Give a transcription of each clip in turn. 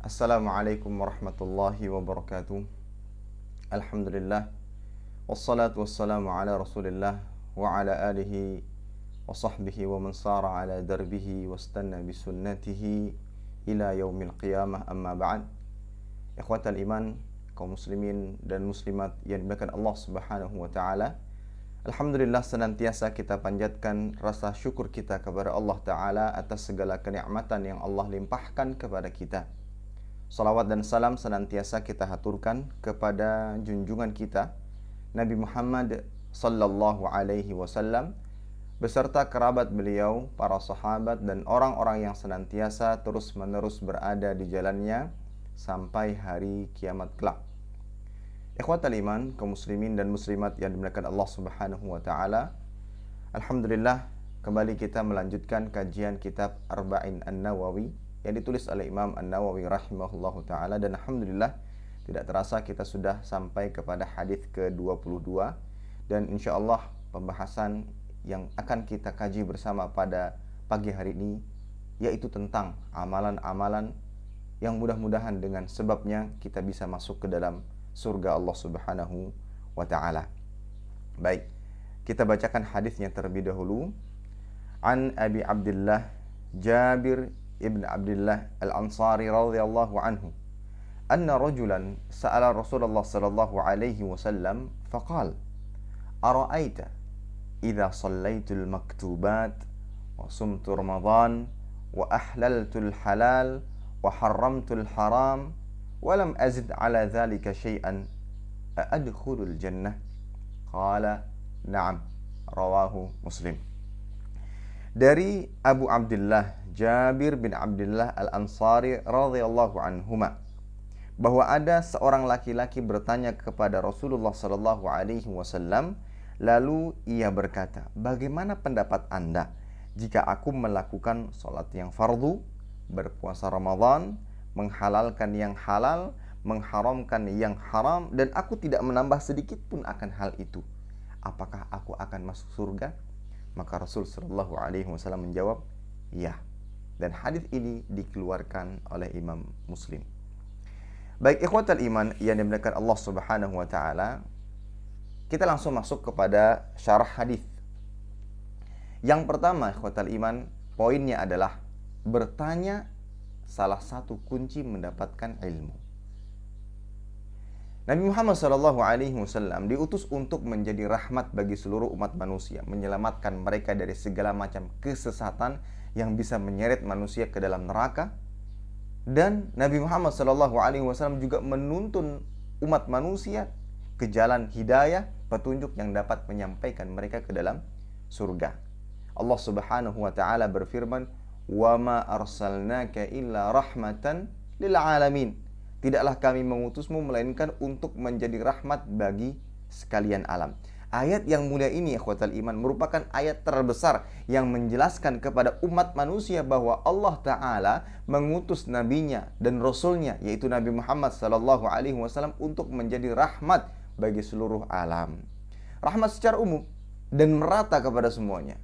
Assalamualaikum warahmatullahi wabarakatuh. Alhamdulillah. Wassalatu wassalamu ala rasulillah wa ala alihi wa sahbihi wa man sara ala darbihi wastanna bisunnatihi ila yaumil qiyamah, amma ba'd. Ikhwatal iman, kaum muslimin dan muslimat yang dimuliakan Allah subhanahu wa ta'ala, alhamdulillah senantiasa kita panjatkan rasa syukur kita kepada Allah Ta'ala atas segala kenikmatan yang Allah limpahkan kepada kita. Salawat dan salam senantiasa kita haturkan kepada junjungan kita Nabi Muhammad sallallahu alaihi wasallam beserta kerabat beliau, para sahabat dan orang-orang yang senantiasa terus-menerus berada di jalannya sampai hari kiamat kelak. Ikhwatal iman, kaum muslimin dan muslimat yang dimuliakan Allah Subhanahu wa taala. Alhamdulillah, kembali kita melanjutkan kajian kitab Arba'in An-Nawawi yang ditulis oleh Imam An-Nawawi rahimahullahu ta'ala. Dan alhamdulillah tidak terasa kita sudah sampai kepada hadis ke-22. Dan insya Allah pembahasan yang akan kita kaji bersama pada pagi hari ini yaitu tentang amalan-amalan yang mudah-mudahan dengan sebabnya kita bisa masuk ke dalam surga Allah subhanahu wa ta'ala. Baik, kita bacakan hadisnya terlebih dahulu. An Abi Abdullah Jabir ibn Abdullah al-Ansari radhiyallahu anhu anna rajulan sa'ala Rasulullah sallallahu alaihi wasallam faqal ara'aita idza sallaitul maktubat wa sumtu ramadan wa ahlaltul halal wa harramtul haram wa lam azid ala dhalika syai'an adkhulul jannah qala na'am rawahu Muslim. Dari Abu Abdullah Jabir bin Abdullah Al-Ansari radhiyallahu anhuma bahwa ada seorang laki-laki bertanya kepada Rasulullah sallallahu alaihi wasallam, lalu ia berkata, "Bagaimana pendapat Anda jika aku melakukan salat yang fardu, berpuasa Ramadan, menghalalkan yang halal, mengharamkan yang haram, dan aku tidak menambah sedikit pun akan hal itu? Apakah aku akan masuk surga?" Maka Rasul sallallahu alaihi wasallam menjawab, "Ya." Dan hadis ini dikeluarkan oleh Imam Muslim. Baik ikhwatal iman yang dimuliakan Allah Subhanahu wa taala, kita langsung masuk kepada syarah hadis. Yang pertama ikhwatal iman, poinnya adalah bertanya salah satu kunci mendapatkan ilmu. Nabi Muhammad SAW diutus untuk menjadi rahmat bagi seluruh umat manusia, menyelamatkan mereka dari segala macam kesesatan yang bisa menyeret manusia ke dalam neraka. Dan Nabi Muhammad SAW juga menuntun umat manusia ke jalan hidayah, petunjuk yang dapat menyampaikan mereka ke dalam surga. Allah Subhanahu wa taala berfirman, "Wa ma arsalnaka illa rahmatan lil alamin." Tidaklah kami mengutusmu melainkan untuk menjadi rahmat bagi sekalian alam. Ayat yang mulia ini ikhwatal iman merupakan ayat terbesar yang menjelaskan kepada umat manusia bahwa Allah Ta'ala mengutus nabinya dan rasulnya yaitu Nabi Muhammad SAW untuk menjadi rahmat bagi seluruh alam. Rahmat secara umum dan merata kepada semuanya.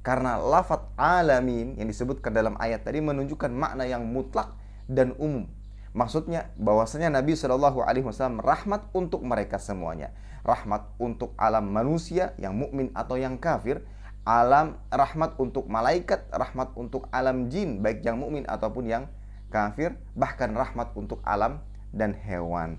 Karena lafaz alamin yang disebutkan dalam ayat tadi menunjukkan makna yang mutlak dan umum. Maksudnya bahwasanya Nabi Shallallahu Alaihi Wasallam rahmat untuk mereka semuanya, rahmat untuk alam manusia yang mukmin atau yang kafir, rahmat untuk malaikat, rahmat untuk alam jin baik yang mukmin ataupun yang kafir, bahkan rahmat untuk alam dan hewan.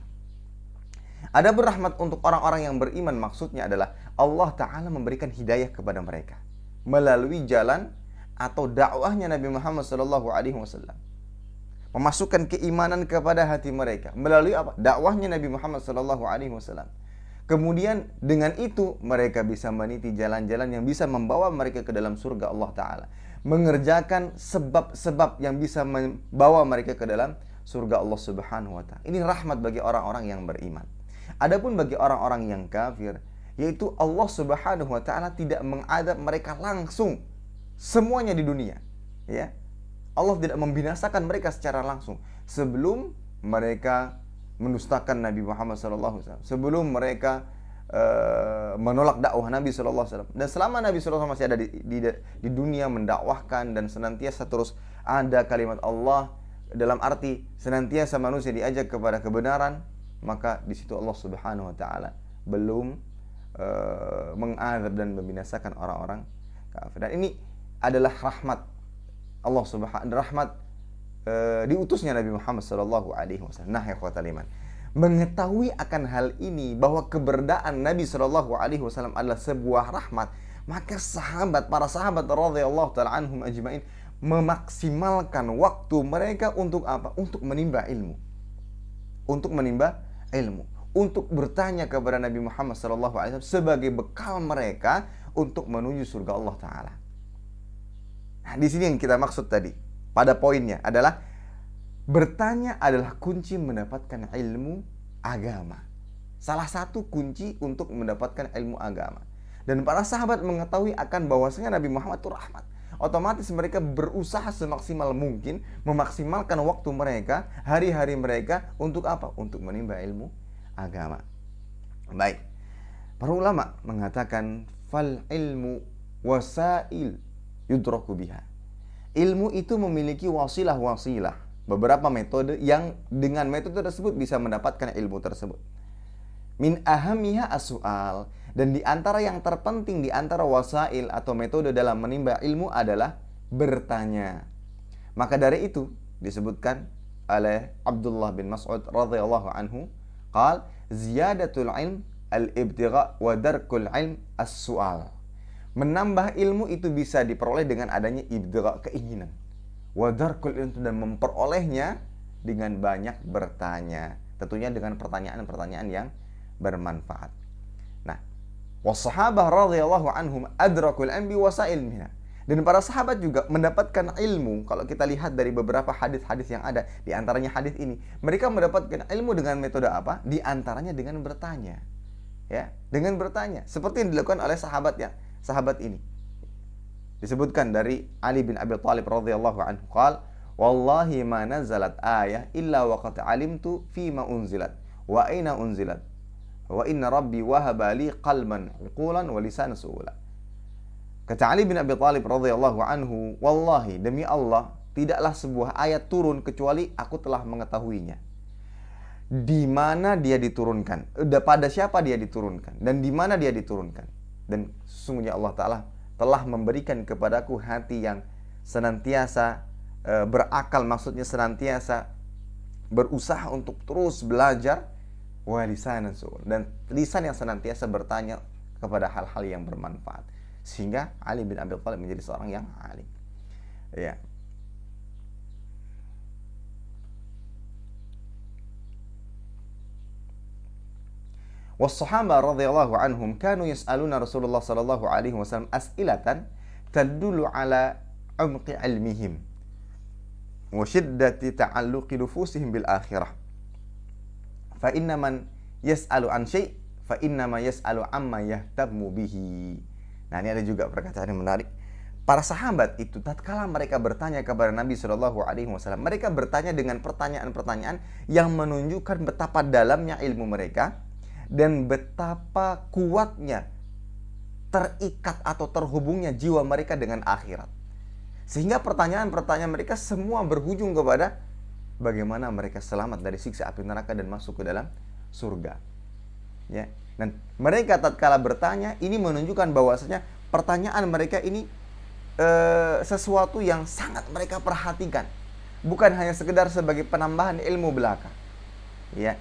Adapun rahmat untuk orang-orang yang beriman maksudnya adalah Allah Ta'ala memberikan hidayah kepada mereka melalui jalan atau dakwahnya Nabi Muhammad Shallallahu Alaihi Wasallam. Memasukkan keimanan kepada hati mereka melalui apa? Dakwahnya Nabi Muhammad SAW. Kemudian dengan itu mereka bisa meniti jalan-jalan yang bisa membawa mereka ke dalam surga Allah Ta'ala, mengerjakan sebab-sebab yang bisa membawa mereka ke dalam surga Allah Subhanahu wa Ta'ala. Ini rahmat bagi orang-orang yang beriman. Adapun bagi orang-orang yang kafir, yaitu Allah Subhanahu wa Ta'ala tidak mengadab mereka langsung semuanya di dunia, ya. Allah tidak membinasakan mereka secara langsung sebelum mereka mendustakan Nabi Muhammad SAW, sebelum mereka menolak dakwah Nabi SAW. Dan selama Nabi SAW masih ada di dunia mendakwahkan dan senantiasa terus ada kalimat Allah dalam arti senantiasa manusia diajak kepada kebenaran, maka di situ Allah Subhanahu wa taala belum mengazab dan membinasakan orang-orang kafir. Dan ini adalah rahmat Allah Subhanahu, rahmat diutusnya Nabi Muhammad sallallahu alaihi wasallam. Nah, ya ikhwatal iman, mengetahui akan hal ini, bahwa keberadaan Nabi sallallahu alaihi wasallam adalah sebuah rahmat, maka para sahabat radhiyallahu taala anhum ajmain memaksimalkan waktu mereka untuk apa? Untuk menimba ilmu. Untuk menimba ilmu, untuk bertanya kepada Nabi Muhammad sallallahu alaihi wasallam sebagai bekal mereka untuk menuju surga Allah taala. Nah, di sini yang kita maksud tadi, pada poinnya adalah bertanya adalah kunci mendapatkan ilmu agama. Salah satu kunci untuk mendapatkan ilmu agama. Dan para sahabat mengetahui akan bahwasanya Nabi Muhammad itu rahmat. Otomatis mereka berusaha semaksimal mungkin memaksimalkan waktu mereka, hari-hari mereka untuk apa? Untuk menimba ilmu agama. Baik. Para ulama mengatakan fal ilmu wasail yudraku biha. Ilmu itu memiliki wasilah-wasilah, beberapa metode yang dengan metode tersebut bisa mendapatkan ilmu tersebut. Min ahamiha as-su'al, dan di antara yang terpenting di antara wasail atau metode dalam menimba ilmu adalah bertanya. Maka dari itu disebutkan oleh Abdullah bin Mas'ud radhiyallahu anhu, qal ziyadatul ilm al-ibtigha wa darkul ilm as-su'al. Menambah ilmu itu bisa diperoleh dengan adanya ibtigha, keinginan. Wa darkul ilm, dan memperolehnya dengan banyak bertanya. Tentunya dengan pertanyaan-pertanyaan yang bermanfaat. Nah, wassahabah radhiyallahu anhum adrakul ilmi wasail minha. Dan para sahabat juga mendapatkan ilmu. Kalau kita lihat dari beberapa hadis-hadis yang ada, di antaranya hadis ini, mereka mendapatkan ilmu dengan metode apa? Di antaranya dengan bertanya. Ya, dengan bertanya, seperti yang dilakukan oleh sahabat ini. Disebutkan dari Ali bin Abi Thalib radhiyallahu anhu, qala wallahi ma nazalat ayah illa waqad alimtu fima unzilat wa aina unzilat wa inna rabbi wahaba li qalban uqulan wa lisanan su'ula. Kata Ali bin Abi Thalib radhiyallahu anhu, wallahi, demi Allah, tidaklah sebuah ayat turun kecuali aku telah mengetahuinya. Di mana dia diturunkan, pada siapa dia diturunkan, dan di mana dia diturunkan. Dan sesungguhnya Allah Ta'ala telah memberikan kepadaku hati yang senantiasa berakal, maksudnya senantiasa berusaha untuk terus belajar, wa lisanan su'ul, dan lisan yang senantiasa bertanya kepada hal-hal yang bermanfaat. Sehingga Ali bin Abi Thalib menjadi seorang yang alim. Ya. Wassahabah radhiyallahu anhum kanu yas'aluna Rasulullah sallallahu alaihi wasallam as'ilatan tadullu ala umqi ilmihim wa shiddati ta'alluqi nufusihim bil akhirah. Fa inna man yas'alu an syai' fa inna ma yas'alu amma yahtammu bihi. Nah, ini ada juga perkataan yang menarik. Para sahabat itu tatkala mereka bertanya kepada Nabi sallallahu alaihi wasallam, mereka bertanya dengan pertanyaan-pertanyaan yang menunjukkan betapa dalamnya ilmu mereka dan betapa kuatnya terikat atau terhubungnya jiwa mereka dengan akhirat. Sehingga pertanyaan-pertanyaan mereka semua berujung kepada bagaimana mereka selamat dari siksa api neraka dan masuk ke dalam surga. Ya. Dan mereka tatkala bertanya, ini menunjukkan bahwasanya pertanyaan mereka ini sesuatu yang sangat mereka perhatikan. Bukan hanya sekedar sebagai penambahan ilmu belaka. Ya.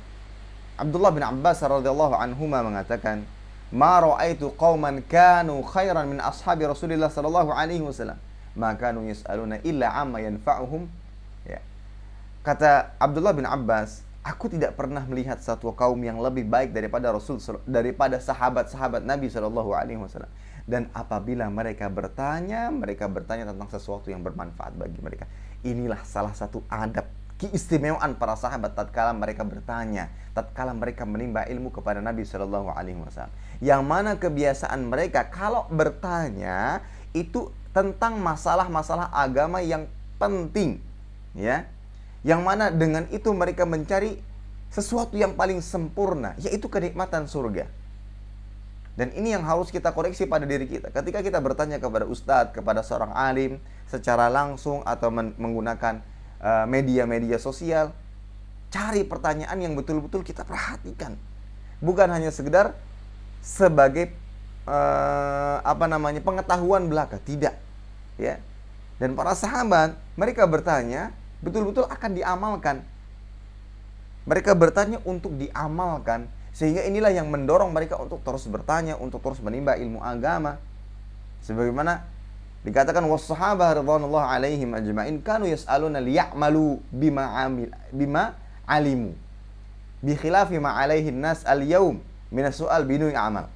Abdullah bin Abbas radhiyallahu anhuma mengatakan, "Ma ra'aitu qauman kanu khairan min ashabi Rasulillah sallallahu alaihi wasallam, ma kanu yas'aluna illa amma yanfa'uhum." Ya. Kata Abdullah bin Abbas, aku tidak pernah melihat satu kaum yang lebih baik daripada sahabat-sahabat Nabi sallallahu alaihi wasallam. Dan apabila mereka bertanya tentang sesuatu yang bermanfaat bagi mereka. Inilah salah satu adab, keistimewaan para sahabat tatkala mereka bertanya, tatkala mereka menimba ilmu kepada Nabi sallallahu alaihi wasallam. Yang mana kebiasaan mereka kalau bertanya itu tentang masalah-masalah agama yang penting, ya. Yang mana dengan itu mereka mencari sesuatu yang paling sempurna, yaitu kenikmatan surga. Dan ini yang harus kita koreksi pada diri kita. Ketika kita bertanya kepada ustadz, kepada seorang alim secara langsung atau menggunakan media-media sosial. Cari pertanyaan yang betul-betul kita perhatikan. Bukan hanya sekedar sebagai pengetahuan belaka, tidak. Ya. Dan para sahabat, mereka bertanya betul-betul akan diamalkan. Mereka bertanya untuk diamalkan, sehingga inilah yang mendorong mereka untuk terus bertanya, untuk terus menimba ilmu agama. Sebagaimana dikatakan was-sahabah radhiyallahu alaihim ajma'in kanu yas'aluna liya'malu bima alimu bi khilafi ma alaihi nas al-yaum min as-su'al binui amal.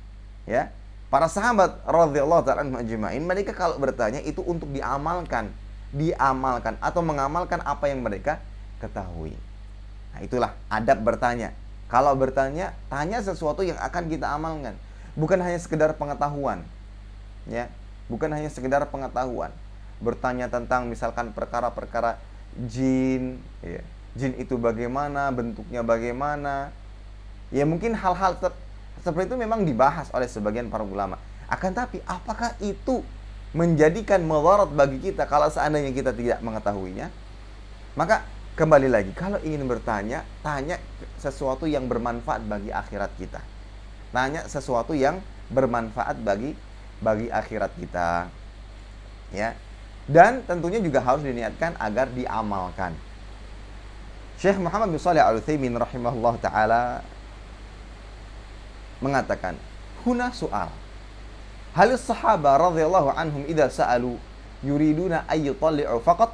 Ya. Para sahabat radhiyallahu ta'ala anhum ajma'in, mereka kalau bertanya itu untuk diamalkan atau mengamalkan apa yang mereka ketahui. Nah, itulah adab bertanya. Kalau bertanya, tanya sesuatu yang akan kita amalkan, bukan hanya sekedar pengetahuan. Ya, bukan hanya sekedar pengetahuan. Bertanya tentang misalkan perkara-perkara jin, ya. Jin itu bagaimana, bentuknya bagaimana. Ya mungkin hal-hal seperti itu memang dibahas oleh sebagian para ulama. Akan tapi apakah itu menjadikan mudarat bagi kita kalau seandainya kita tidak mengetahuinya? Maka kembali lagi, kalau ingin bertanya, tanya sesuatu yang bermanfaat bagi akhirat kita. Tanya sesuatu yang bermanfaat bagi akhirat kita. Ya. Dan tentunya juga harus diniatkan agar diamalkan. Syekh Muhammad bin Shalih Al-Utsaimin rahimahullah taala mengatakan, huna soal. Hal sahabat radhiyallahu anhum idza sa'alu yuriduna ay yutalli'u faqat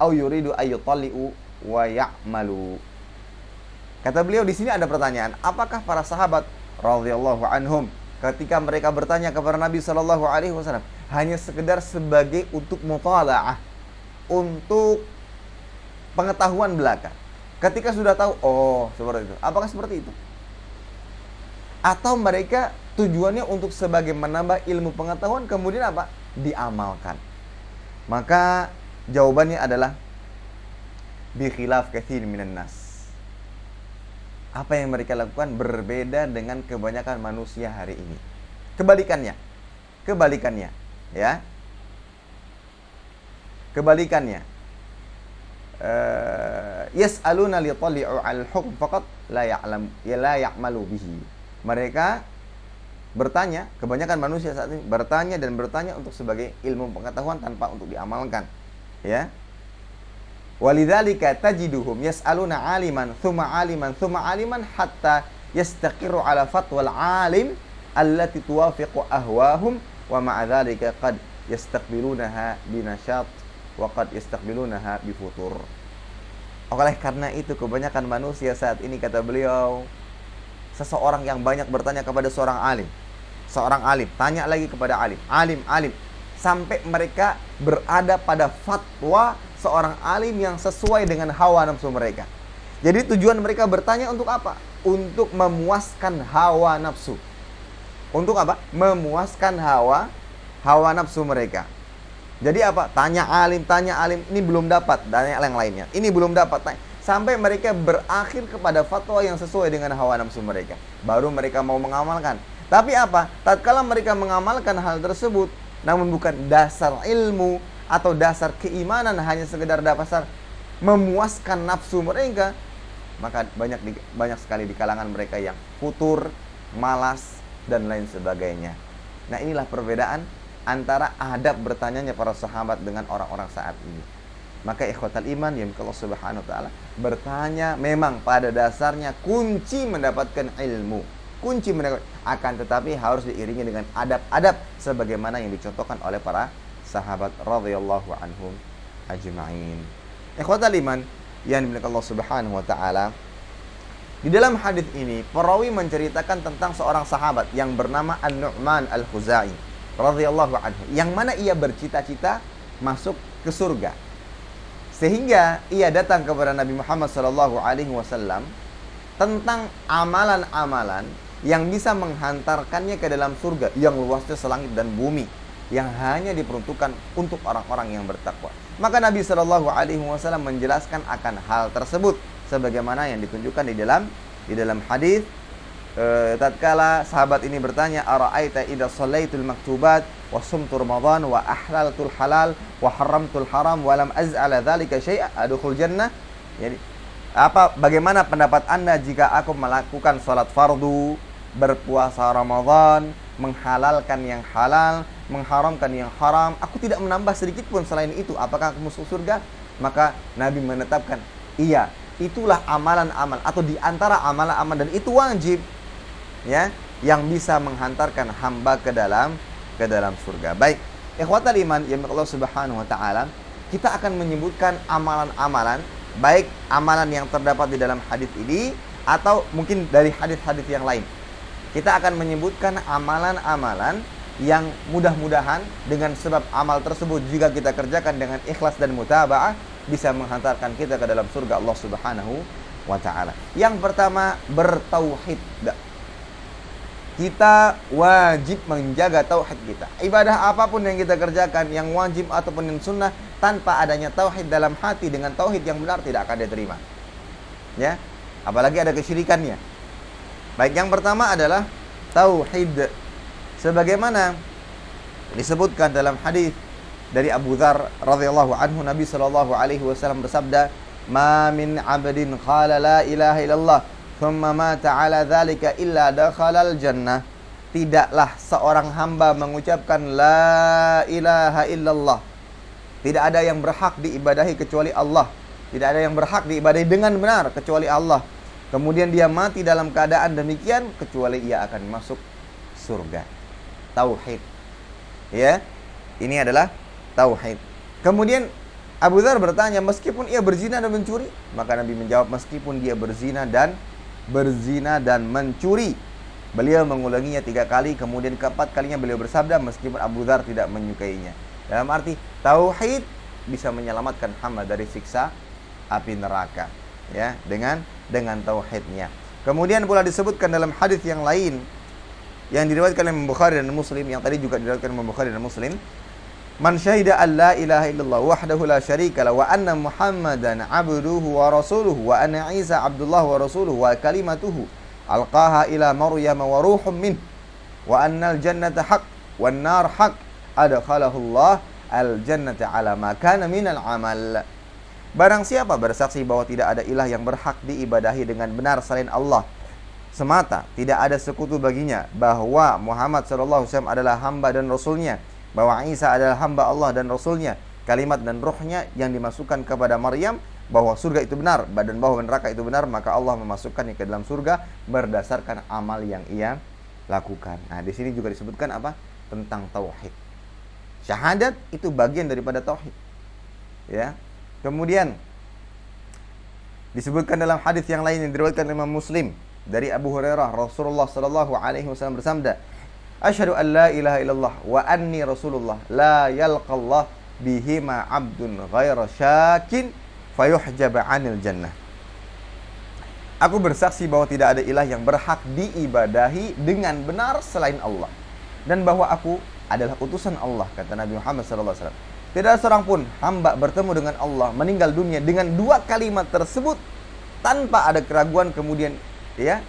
aw yuridu ay yutalli'u wa ya'malu. Kata beliau di sini ada pertanyaan, apakah para sahabat radhiyallahu anhum ketika mereka bertanya kepada Nabi sallallahu alaihi wasallam hanya sekedar sebagai untuk mutalaah, untuk pengetahuan belaka? Ketika sudah tahu, oh seperti itu. Apakah seperti itu? Atau mereka tujuannya untuk sebagai menambah ilmu pengetahuan, kemudian apa? Diamalkan. Maka jawabannya adalah bi khilaf katsir minan nas. Apa yang mereka lakukan berbeda dengan kebanyakan manusia hari ini. Kebalikannya, ya. Kebalikannya. Yas'aluna li tali'u al-hukm faqat la ya'malu bihi. Mereka bertanya, kebanyakan manusia saat ini bertanya untuk sebagai ilmu pengetahuan tanpa untuk diamalkan. Ya. Walidzalika tajiduhum yas'aluna 'aliman thumma 'aliman hatta yastaqiru 'ala fatwal 'alim allati tuwafiqu ahwahum wa ma'a dzalika qad yastaqbilunaha binasyat wa qad yastaqbilunaha bifutur. Oleh karena itu kebanyakan manusia saat ini, kata beliau, seseorang yang banyak bertanya kepada seorang alim, tanya lagi kepada alim, sampai mereka berada pada fatwa seorang alim yang sesuai dengan hawa nafsu mereka. Jadi tujuan mereka bertanya untuk apa? Untuk memuaskan hawa nafsu. Untuk apa? Memuaskan hawa nafsu mereka. Jadi apa? Tanya alim, ini belum dapat, tanya yang lainnya. Ini belum dapat, tanya. Sampai mereka berakhir kepada fatwa yang sesuai dengan hawa nafsu mereka. Baru mereka mau mengamalkan. Tapi apa? Tatkala mereka mengamalkan hal tersebut, namun bukan dasar ilmu atau dasar keimanan, hanya sekedar dasar memuaskan nafsu mereka, maka banyak sekali di kalangan mereka yang futur, malas, dan lain sebagainya. Nah, inilah perbedaan antara adab bertanyanya para sahabat dengan orang-orang saat ini. Maka ikhwatal iman yang Allah Subhanahu wa taala, bertanya memang pada dasarnya kunci mendapatkan ilmu. Akan tetapi harus diiringi dengan adab-adab sebagaimana yang dicontohkan oleh para sahabat radhiyallahu anhum ajma'in. Ikhwatal iman yang dimuliakan Allah Subhanahu wa taala, di dalam hadis ini perawi menceritakan tentang seorang sahabat yang bernama An-Nu'man Al-Khuzai radhiyallahu anhu, yang mana ia bercita-cita masuk ke surga. Sehingga ia datang kepada Nabi Muhammad SAW tentang amalan-amalan yang bisa menghantarkannya ke dalam surga yang luasnya selangit dan bumi, yang hanya diperuntukkan untuk orang-orang yang bertakwa. Maka Nabi SAW menjelaskan akan hal tersebut sebagaimana yang ditunjukkan di dalam hadis tatkala sahabat ini bertanya, ara'aita idza shallaitul maktubat wa sumtu ramadan wa ahlaltul halal wa haramtul haram wa lam az'ala dzalika syai'a adkhul jannah. Jadi bagaimana pendapat Anda jika aku melakukan salat fardu, berpuasa Ramadan, menghalalkan yang halal, mengharamkan yang haram, aku tidak menambah sedikit pun selain itu, apakah aku masuk surga? Maka Nabi menetapkan, iya, itulah amalan-amal atau di antara amalan-amal, dan itu wajib, ya, yang bisa menghantarkan hamba ke dalam surga. Baik, ikhwatal iman yang Allah Subhanahu wa taala, kita akan menyebutkan amalan-amalan, baik amalan yang terdapat di dalam hadis ini atau mungkin dari hadis-hadis yang lain. Kita akan menyebutkan amalan-amalan yang mudah-mudahan dengan sebab amal tersebut jika kita kerjakan dengan ikhlas dan mutaba'ah bisa menghantarkan kita ke dalam surga Allah Subhanahu wa taala. Yang pertama, bertauhid. Kita wajib menjaga tauhid kita. Ibadah apapun yang kita kerjakan, yang wajib ataupun yang sunnah, tanpa adanya tauhid dalam hati dengan tauhid yang benar tidak akan diterima. Ya, apalagi ada kesyirikannya. Baik, yang pertama adalah tauhid. Sebagaimana disebutkan dalam hadis dari Abu Dzar radhiyallahu anhu, Nabi sallallahu alaihi wasallam bersabda, "Ma min 'abdin qala la ilaha illallah thumma mata 'ala dzalika illa dakhalal jannah." Tidaklah seorang hamba mengucapkan la ilaha illallah. Tidak ada yang berhak diibadahi kecuali Allah. Tidak ada yang berhak diibadahi dengan benar kecuali Allah. Kemudian dia mati dalam keadaan demikian, kecuali ia akan masuk surga. Tauhid. Ya. Ini adalah tauhid. Kemudian Abu Dzar bertanya, meskipun ia berzina dan mencuri? Maka Nabi menjawab, meskipun dia berzina dan mencuri. Beliau mengulanginya 3 kali, kemudian keempat kalinya beliau bersabda, meskipun Abu Dzar tidak menyukainya. Dalam arti tauhid bisa menyelamatkan hamba dari siksa api neraka, ya, dengan tauhidnya. Kemudian pula disebutkan dalam hadis yang lain yang diriwayatkan oleh Imam Bukhari dan Muslim, yang tadi juga diriwayatkan oleh Imam Bukhari dan Muslim, man syahida an la ilaha illallah wahdahu la syarika lahu wa anna Muhammadan abduhu wa rasuluhu wa anna Isa abdullah wa rasuluhu wa kalimatuhu alqaha ila Maryam wa ruhum min wa annal jannata haq wan nar haq adkhalahu Allah al jannata ala ma kana minal amal. Barang siapa bersaksi bahwa tidak ada ilah yang berhak diibadahi dengan benar selain Allah semata, tidak ada sekutu baginya, bahwa Muhammad SAW adalah hamba dan rasulnya, bahwa Isa adalah hamba Allah dan rasulnya, kalimat dan rohnya yang dimasukkan kepada Maryam, bahwa surga itu benar dan bahwa neraka itu benar, maka Allah memasukkannya ke dalam surga berdasarkan amal yang ia lakukan. Nah, di sini juga disebutkan apa? Tentang tauhid. Syahadat itu bagian daripada tauhid. Ya. Kemudian disebutkan dalam hadis yang lain yang diriwayatkan Imam Muslim dari Abu Hurairah, Rasulullah sallallahu alaihi wasallam bersabda, "Asyhadu an la ilaha illallah wa anni rasulullah la yalqallah bihima 'abdun ghaira syakin fayuhjab 'anil jannah." Aku bersaksi bahwa tidak ada ilah yang berhak diibadahi dengan benar selain Allah, dan bahwa aku adalah utusan Allah, kata Nabi Muhammad sallallahu alaihi wasallam. Tidak ada seorang pun hamba bertemu dengan Allah, meninggal dunia dengan 2 kalimat tersebut tanpa ada keraguan, kemudian ya,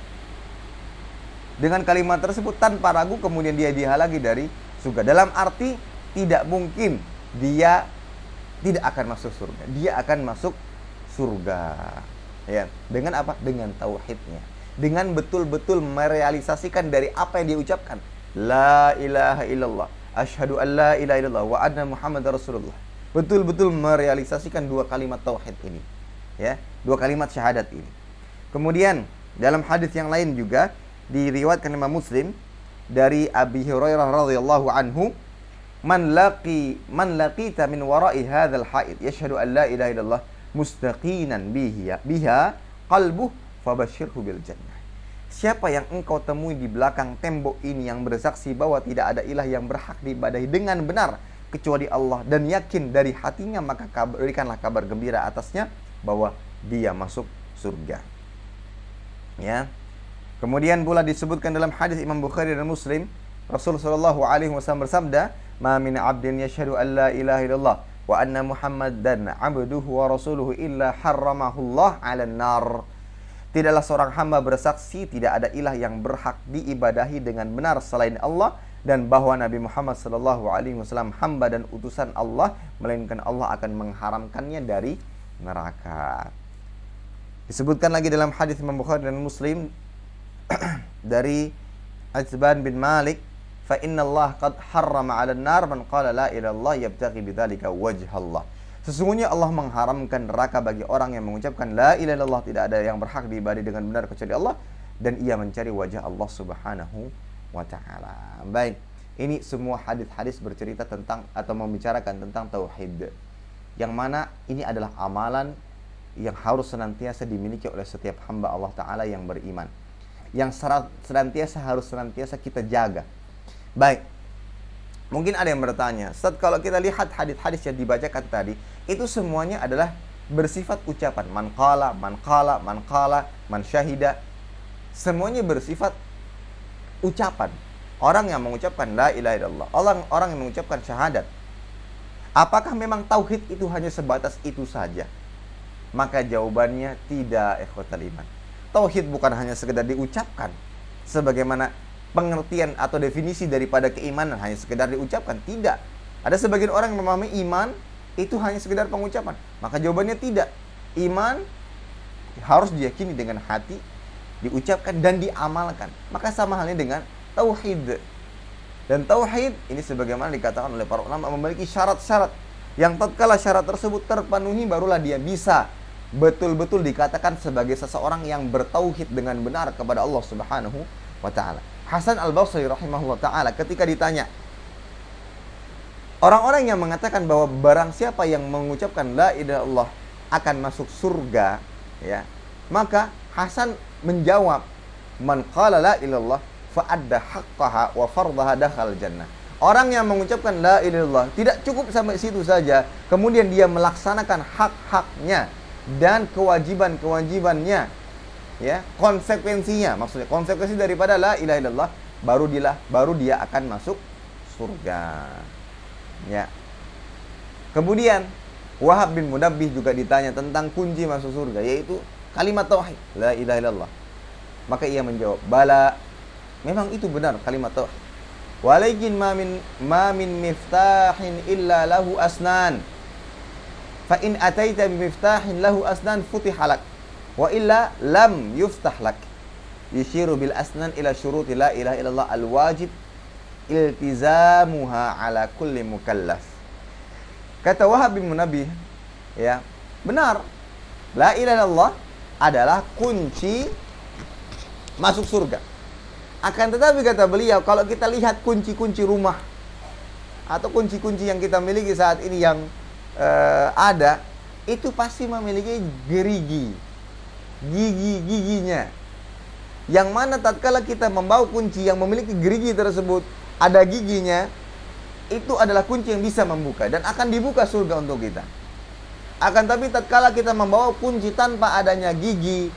dengan kalimat tersebut tanpa ragu, kemudian dia dihalangi dari surga. Dalam arti tidak mungkin dia tidak akan masuk surga. Dia akan masuk surga. Ya, dengan apa? Dengan tauhidnya. Dengan betul-betul merealisasikan dari apa yang dia ucapkan. La ilaha illallah. Asyhadu an la ilaha illallah wa anna Muhammadar Rasulullah. Betul-betul merealisasikan 2 kalimat tauhid ini. Ya, 2 kalimat syahadat ini. Kemudian dalam hadis yang lain juga diriwayatkan Imam Muslim dari Abi Hurairah radhiyallahu anhu, man laqita min wara'i hadzal haid yashhadu an la ilaha illallah mustaqinan biha qalbuh fabashshirhu bil jannah. Siapa yang engkau temui di belakang tembok ini yang bersaksi bahwa tidak ada ilah yang berhak diibadahi dengan benar kecuali Allah, dan yakin dari hatinya, maka berikanlah kabar gembira atasnya bahwa dia masuk surga. Ya. Kemudian pula disebutkan dalam hadis Imam Bukhari dan Muslim, Rasul sallallahu alaihi wasallam bersabda, "Ma min 'abdin yashhadu an la ilaha illallah wa anna Muhammadan 'abduhu wa rasuluhu illa harramahu Allah 'alan nar." Tidaklah seorang hamba bersaksi tidak ada ilah yang berhak diibadahi dengan benar selain Allah, dan bahwa Nabi Muhammad SAW hamba dan utusan Allah, melainkan Allah akan mengharamkannya dari neraka. Disebutkan lagi dalam hadis Imam Bukhari dan Muslim dari Atsban bin Malik, fa inna Allah qad harrama 'alan nar man qala la ilaha illallah yabtaghi bidzalika wajhallah. Sesungguhnya Allah mengharamkan neraka bagi orang yang mengucapkan la ilaha illallah, tidak ada yang berhak diibadahi dengan benar kecuali Allah, dan ia mencari wajah Allah Subhanahu wa taala. Baik, ini semua hadis-hadis bercerita tentang atau membicarakan tentang tauhid. Yang mana ini adalah amalan yang harus senantiasa dimiliki oleh setiap hamba Allah taala yang beriman. Yang harus senantiasa kita jaga. Baik. Mungkin ada yang bertanya, Ustaz, kalau kita lihat hadis-hadis yang dibacakan tadi, itu semuanya adalah bersifat ucapan. Man qala, man qala, man qala, man syahida. Semuanya bersifat ucapan. Orang yang mengucapkan la ilaha illallah, orang yang mengucapkan syahadat. Apakah memang tauhid itu hanya sebatas itu saja? Maka jawabannya tidak, ikhwatal iman. Tauhid bukan hanya sekedar diucapkan. Sebagaimana pengertian atau definisi daripada keimanan hanya sekedar diucapkan, tidak. Ada sebagian orang yang memahami iman itu hanya sekedar pengucapan. Maka jawabannya tidak. Iman harus diyakini dengan hati, diucapkan dan diamalkan. Maka sama halnya dengan tauhid. Dan tauhid ini sebagaimana dikatakan oleh para ulama memiliki syarat-syarat yang tatkala syarat tersebut terpenuhi, barulah dia bisa betul-betul dikatakan sebagai seseorang yang bertauhid dengan benar kepada Allah Subhanahu wa taala. Hasan Al-Basri rahimahullah ta'ala ketika ditanya orang-orang yang mengatakan bahwa barang siapa yang mengucapkan la ilaha illallah akan masuk surga, ya, maka Hasan menjawab, man qala la ilallah fa'adda haqqaha wa fardaha dakhal jannah. Orang yang mengucapkan la ilaha illallah tidak cukup sampai situ saja, kemudian dia melaksanakan hak-haknya dan kewajiban-kewajibannya, ya, konsekuensinya, maksudnya konsekuensi daripada la ilaha illallah, baru dia akan masuk surga, ya. Kemudian Wahab bin Munabbih juga ditanya tentang kunci masuk surga, yaitu kalimat tauhid la ilaha illallah. Maka ia menjawab, bala, memang itu benar kalimat tauhid. Walakin ma min miftahin illa lahu asnan. Fa in ataita bi miftahin lahu asnan futihalak. Wa illa lam yuftah lak. Yushiru bil asnan ila syuruti la ilaha illallah al-wajib iltizamuha ala kulli mukallaf. Kata Wahab bin Munabbih, ya, benar, la ilaha illallah adalah kunci masuk surga. Akan tetapi kata beliau, kalau kita lihat kunci-kunci rumah atau kunci-kunci yang kita miliki saat ini yang ada, itu pasti memiliki gigi-giginya, yang mana tatkala kita membawa kunci yang memiliki gerigi tersebut, ada giginya, itu adalah kunci yang bisa membuka dan akan dibuka surga untuk kita. Akan tapi tatkala kita membawa kunci tanpa adanya gigi,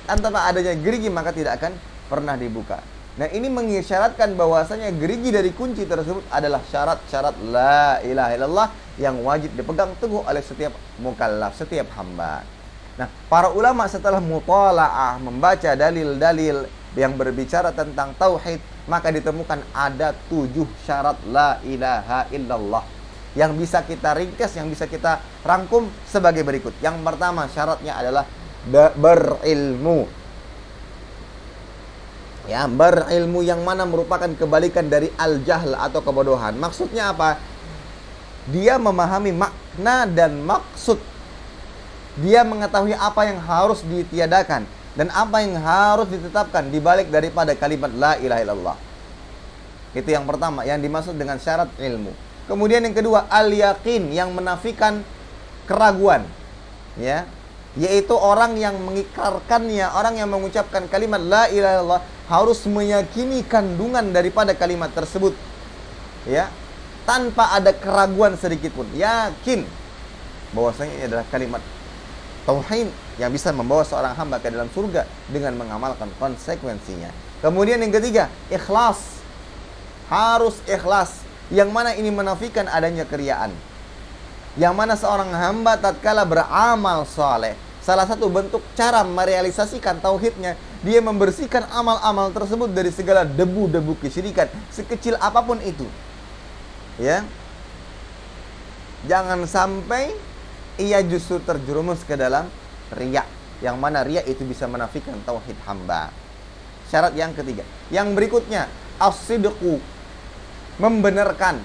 tanpa adanya gerigi, maka tidak akan pernah dibuka. Nah, ini mengisyaratkan bahwasanya gerigi dari kunci tersebut adalah syarat-syarat la ilaha illallah yang wajib dipegang teguh oleh setiap mukallaf, setiap hamba. Nah, para ulama setelah mutala'ah, membaca dalil-dalil yang berbicara tentang tauhid, maka ditemukan ada 7 syarat la ilaha illallah yang bisa kita ringkas, yang bisa kita rangkum sebagai berikut. Yang pertama syaratnya adalah berilmu. Ya, berilmu yang mana merupakan kebalikan dari al-jahl atau kebodohan. Maksudnya apa? Dia memahami makna dan maksud. Dia mengetahui apa yang harus ditiadakan dan apa yang harus ditetapkan di balik daripada kalimat la ilaha illallah. Itu yang pertama yang dimaksud dengan syarat ilmu. Kemudian yang kedua, al-yaqin, yang menafikan keraguan, ya, yaitu orang yang mengikrarkannya, orang yang mengucapkan kalimat la ilaha illallah harus meyakini kandungan daripada kalimat tersebut, ya, tanpa ada keraguan sedikit pun, yakin bahwasanya ini adalah kalimat tauhid yang bisa membawa seorang hamba ke dalam surga dengan mengamalkan konsekuensinya. Kemudian yang ketiga, ikhlas, harus ikhlas, yang mana ini menafikan adanya keriaan. Yang mana seorang hamba tatkala beramal saleh, salah satu bentuk cara merealisasikan tauhidnya, dia membersihkan amal-amal tersebut dari segala debu-debu kesyirikan, sekecil apapun itu. Ya. Jangan sampai ia justru terjerumus ke dalam riya, yang mana riya itu bisa menafikan tauhid hamba. Syarat yang ketiga. Yang berikutnya, as-sidqu, membenarkan,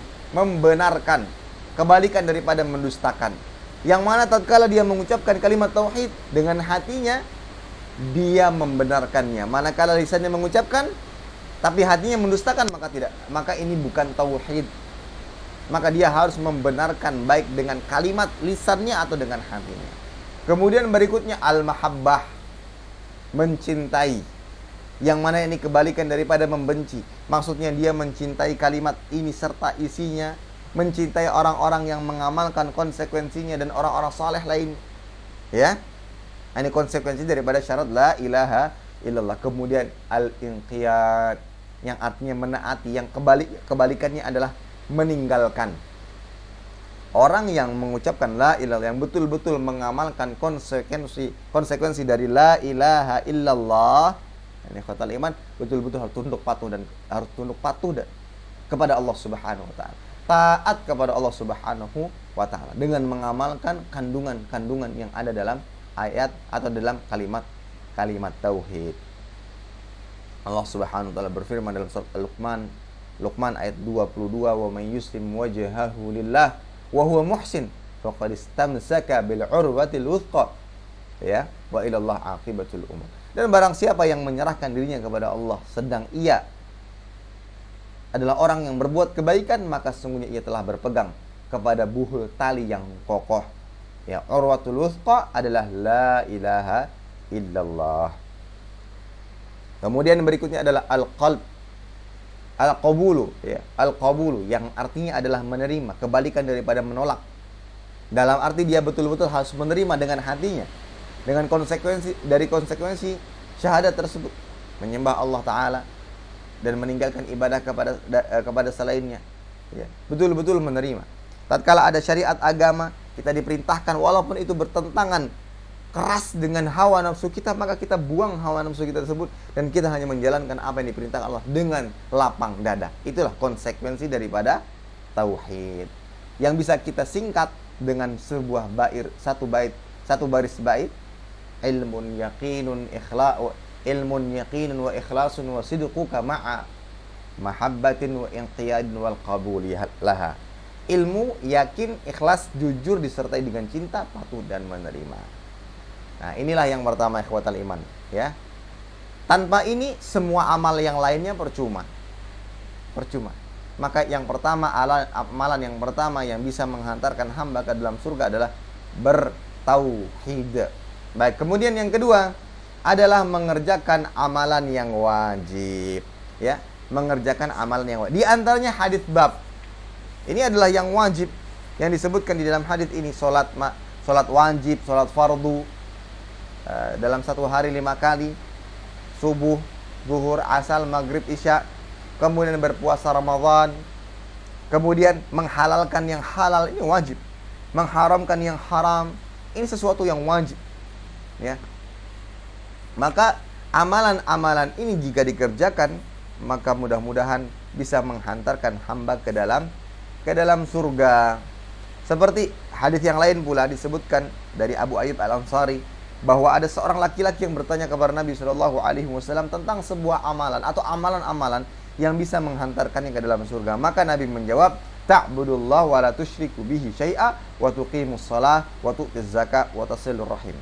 kebalikan daripada mendustakan. Yang mana tatkala dia mengucapkan kalimat tauhid dengan hatinya, dia membenarkannya. Manakala lisannya mengucapkan tapi hatinya mendustakan, maka tidak. Maka ini bukan tauhid. Maka dia harus membenarkan baik dengan kalimat lisannya atau dengan hatinya. Kemudian berikutnya al-mahabbah, mencintai. Yang mana ini kebalikan daripada membenci. Maksudnya dia mencintai kalimat ini serta isinya, mencintai orang-orang yang mengamalkan konsekuensinya dan orang-orang saleh lain. Ya. Ini konsekuensi daripada syarat la ilaha illallah. Kemudian al-inqiyad, yang artinya menaati, yang kebalikannya adalah meninggalkan. Orang yang mengucapkan la ilaha, yang betul-betul mengamalkan konsekuensi dari la ilaha illallah, ini khatal iman, betul-betul harus tunduk patuh kepada Allah Subhanahu wa taala. Taat kepada Allah Subhanahu wa taala dengan mengamalkan kandungan-kandungan yang ada dalam ayat atau dalam kalimat tauhid. Allah Subhanahu wa taala berfirman dalam surat Luqman ayat 22, "Wa may yuslim wajhahu lillah wa huwa muhsin faqad istamsaka bil urwatil wuthqa." Ya, wa ilallah aqibatul umur. Dan barang siapa yang menyerahkan dirinya kepada Allah sedang ia adalah orang yang berbuat kebaikan, maka sesungguhnya ia telah berpegang kepada buhul tali yang kokoh. Ya, urwatul wuthqa adalah la ilaha illallah. Kemudian berikutnya adalah al-qalb, al-qabulu, ya, al-qabulu yang artinya adalah menerima, kebalikan daripada menolak. Dalam arti dia betul-betul harus menerima dengan hatinya, dengan konsekuensi syahadat tersebut, menyembah Allah Ta'ala dan meninggalkan ibadah kepada selainnya. Ya, betul-betul menerima. Tatkala ada syariat agama, kita diperintahkan walaupun itu bertentangan keras dengan hawa nafsu kita, maka kita buang hawa nafsu kita tersebut dan kita hanya menjalankan apa yang diperintahkan Allah dengan lapang dada. Itulah konsekuensi daripada tauhid, yang bisa kita singkat dengan sebuah satu baris bait, ilmun yaqinun wa ikhlasun wa sidquka ma'a mahabbatin wa inqiyadin wal qabuli laha. Ilmu, yakin, ikhlas, jujur disertai dengan cinta, patuh dan menerima. Nah, inilah yang pertama, ikhwatal iman, ya. Tanpa ini semua amal yang lainnya percuma. Maka yang pertama, amalan yang pertama yang bisa menghantarkan hamba ke dalam surga adalah bertauhid. Baik, kemudian yang kedua adalah mengerjakan amalan yang wajib, ya, mengerjakan amalan yang wajib. Di antaranya hadis bab ini adalah yang wajib yang disebutkan di dalam hadis ini, salat wajib, salat fardu dalam satu hari 5 kali, subuh, zuhur, asar, maghrib, isya, kemudian berpuasa Ramadan, kemudian menghalalkan yang halal, ini wajib, mengharamkan yang haram, ini sesuatu yang wajib, ya. Maka amalan-amalan ini jika dikerjakan, maka mudah-mudahan bisa menghantarkan hamba ke dalam surga. Seperti hadis yang lain pula disebutkan dari Abu Ayyub Al-Ansari bahwa ada seorang laki-laki yang bertanya kepada Nabi SAW tentang sebuah amalan atau amalan-amalan yang bisa menghantarkannya ke dalam surga. Maka Nabi menjawab, ta'budullah wa la tusyriku bihi syai'a wa tuqimus shalah wa tu'tiz zakat wa tasilur rahim.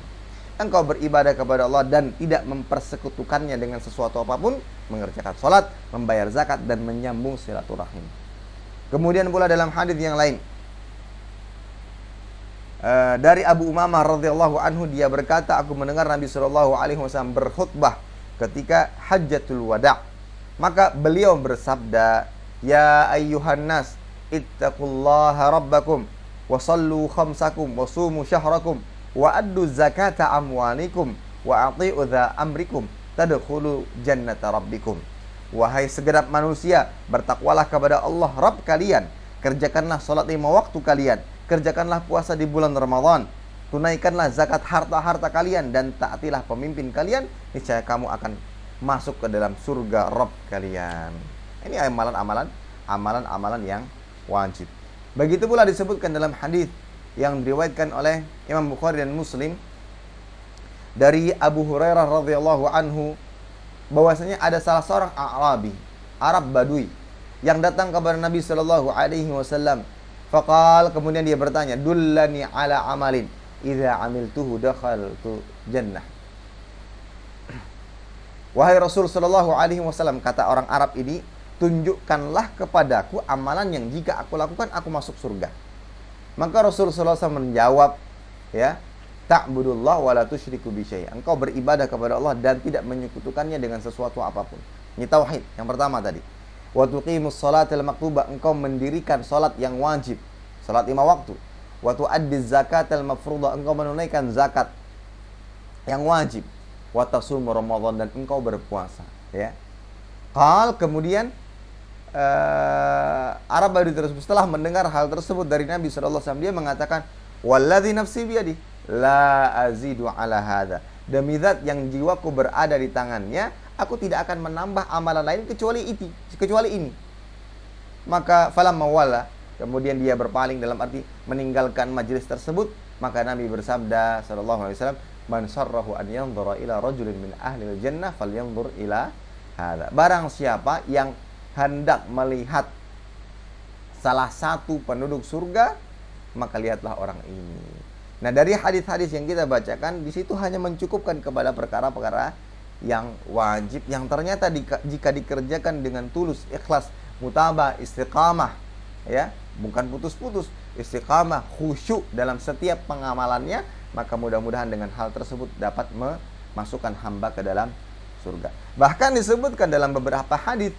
Engkau beribadah kepada Allah dan tidak mempersekutukannya dengan sesuatu apapun, mengerjakan salat, membayar zakat dan menyambung silaturahim. Kemudian pula dalam hadis yang lain dari Abu Umamah radhiyallahu anhu, dia berkata, aku mendengar Nabi SAW berkhutbah ketika Hajjatul Wada'. Maka beliau bersabda, ya ayyuhan nas ittaqullaha rabbakum wa sallu khamsakum wa sumu syahrakum wa addu zakata amwalikum wa ati'u dha amrikum tadkhulu jannata rabbikum. Wahai segenap manusia, bertakwalah kepada Allah Rabb kalian, kerjakanlah salat 5 waktu kalian, kerjakanlah puasa di bulan Ramadan, tunaikanlah zakat harta-harta kalian dan taatilah pemimpin kalian, niscaya kamu akan masuk ke dalam surga Rabb kalian. Ini amalan-amalan yang wajib. Begitu pula disebutkan dalam hadis yang diriwayatkan oleh Imam Bukhari dan Muslim dari Abu Hurairah radhiyallahu anhu, bahwasanya ada salah seorang Arabi, Arab Badui, yang datang kepada Nabi sallallahu alaihi wasallam. Faqal, kemudian dia bertanya, "Dullani ala amalin idza amiltuhu dakhaltu jannah." Wahai Rasul sallallahu alaihi wasallam, kata orang Arab ini, tunjukkanlah kepadaku amalan yang jika aku lakukan aku masuk surga. Maka Rasul sallallahu alaihi wasallam menjawab, ya, ta'budullah wa la tusyriku bi syai'. Engkau beribadah kepada Allah dan tidak menyekutukannya dengan sesuatu apapun. Ini tauhid yang pertama tadi. Wa tuqimus shalatal maktubah, engkau mendirikan salat yang wajib, salat 5 waktu. Wa tuaddiz zakatal mafruḍah, engkau menunaikan zakat yang wajib. Wa tasum Ramadan, dan engkau berpuasa, ya. Qal, kemudian Arab Badui tersebut setelah mendengar hal tersebut dari Nabi sallallahu alaihi wasallam, dia mengatakan, "Walladzi nafsi biyadi, la azidu ala hadza." Demi zat yang jiwaku berada di tangannya, aku tidak akan menambah amalan lain kecuali ini. Maka falamma wala, kemudian dia berpaling, dalam arti meninggalkan majelis tersebut, maka Nabi bersabda sallallahu alaihi wasallam, "Man sarrahu an yanzura ila rajulin min ahli al-jannah falyanzur ila hadza." Barang siapa yang hendak melihat salah satu penduduk surga, maka lihatlah orang ini. Nah, dari hadis-hadis yang kita bacakan di situ hanya mencukupkan kepada perkara-perkara yang wajib, yang ternyata jika dikerjakan dengan tulus, ikhlas, mutabah, istiqamah, ya, bukan putus-putus, istiqamah, khusyuk dalam setiap pengamalannya, maka mudah-mudahan dengan hal tersebut dapat memasukkan hamba ke dalam surga. Bahkan disebutkan dalam beberapa hadis,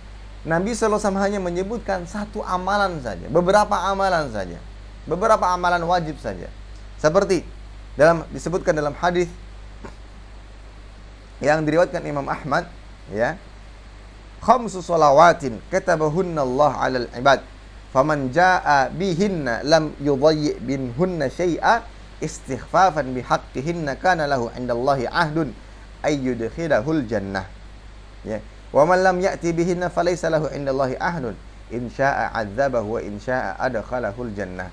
Nabi sallallahu alaihi wasallam hanya menyebutkan satu amalan saja, beberapa amalan saja, beberapa amalan wajib saja. Seperti disebutkan dalam hadis yang diriwayatkan Imam Ahmad, ya, khamsu shalawatin katabahunna Allah 'alal ibad faman jaa'a bihinna lam yudayyi binhunna syai'a istighfafan bihaqqihinna kana lahu 'indallahi 'ahdun ay yudkhilahul jannah, ya. Wa man lam ya'ti bihinna falaysa lahu 'indallahi 'ahdun in syaa'a 'adzabahu wa in syaa'a adkhalahul jannah.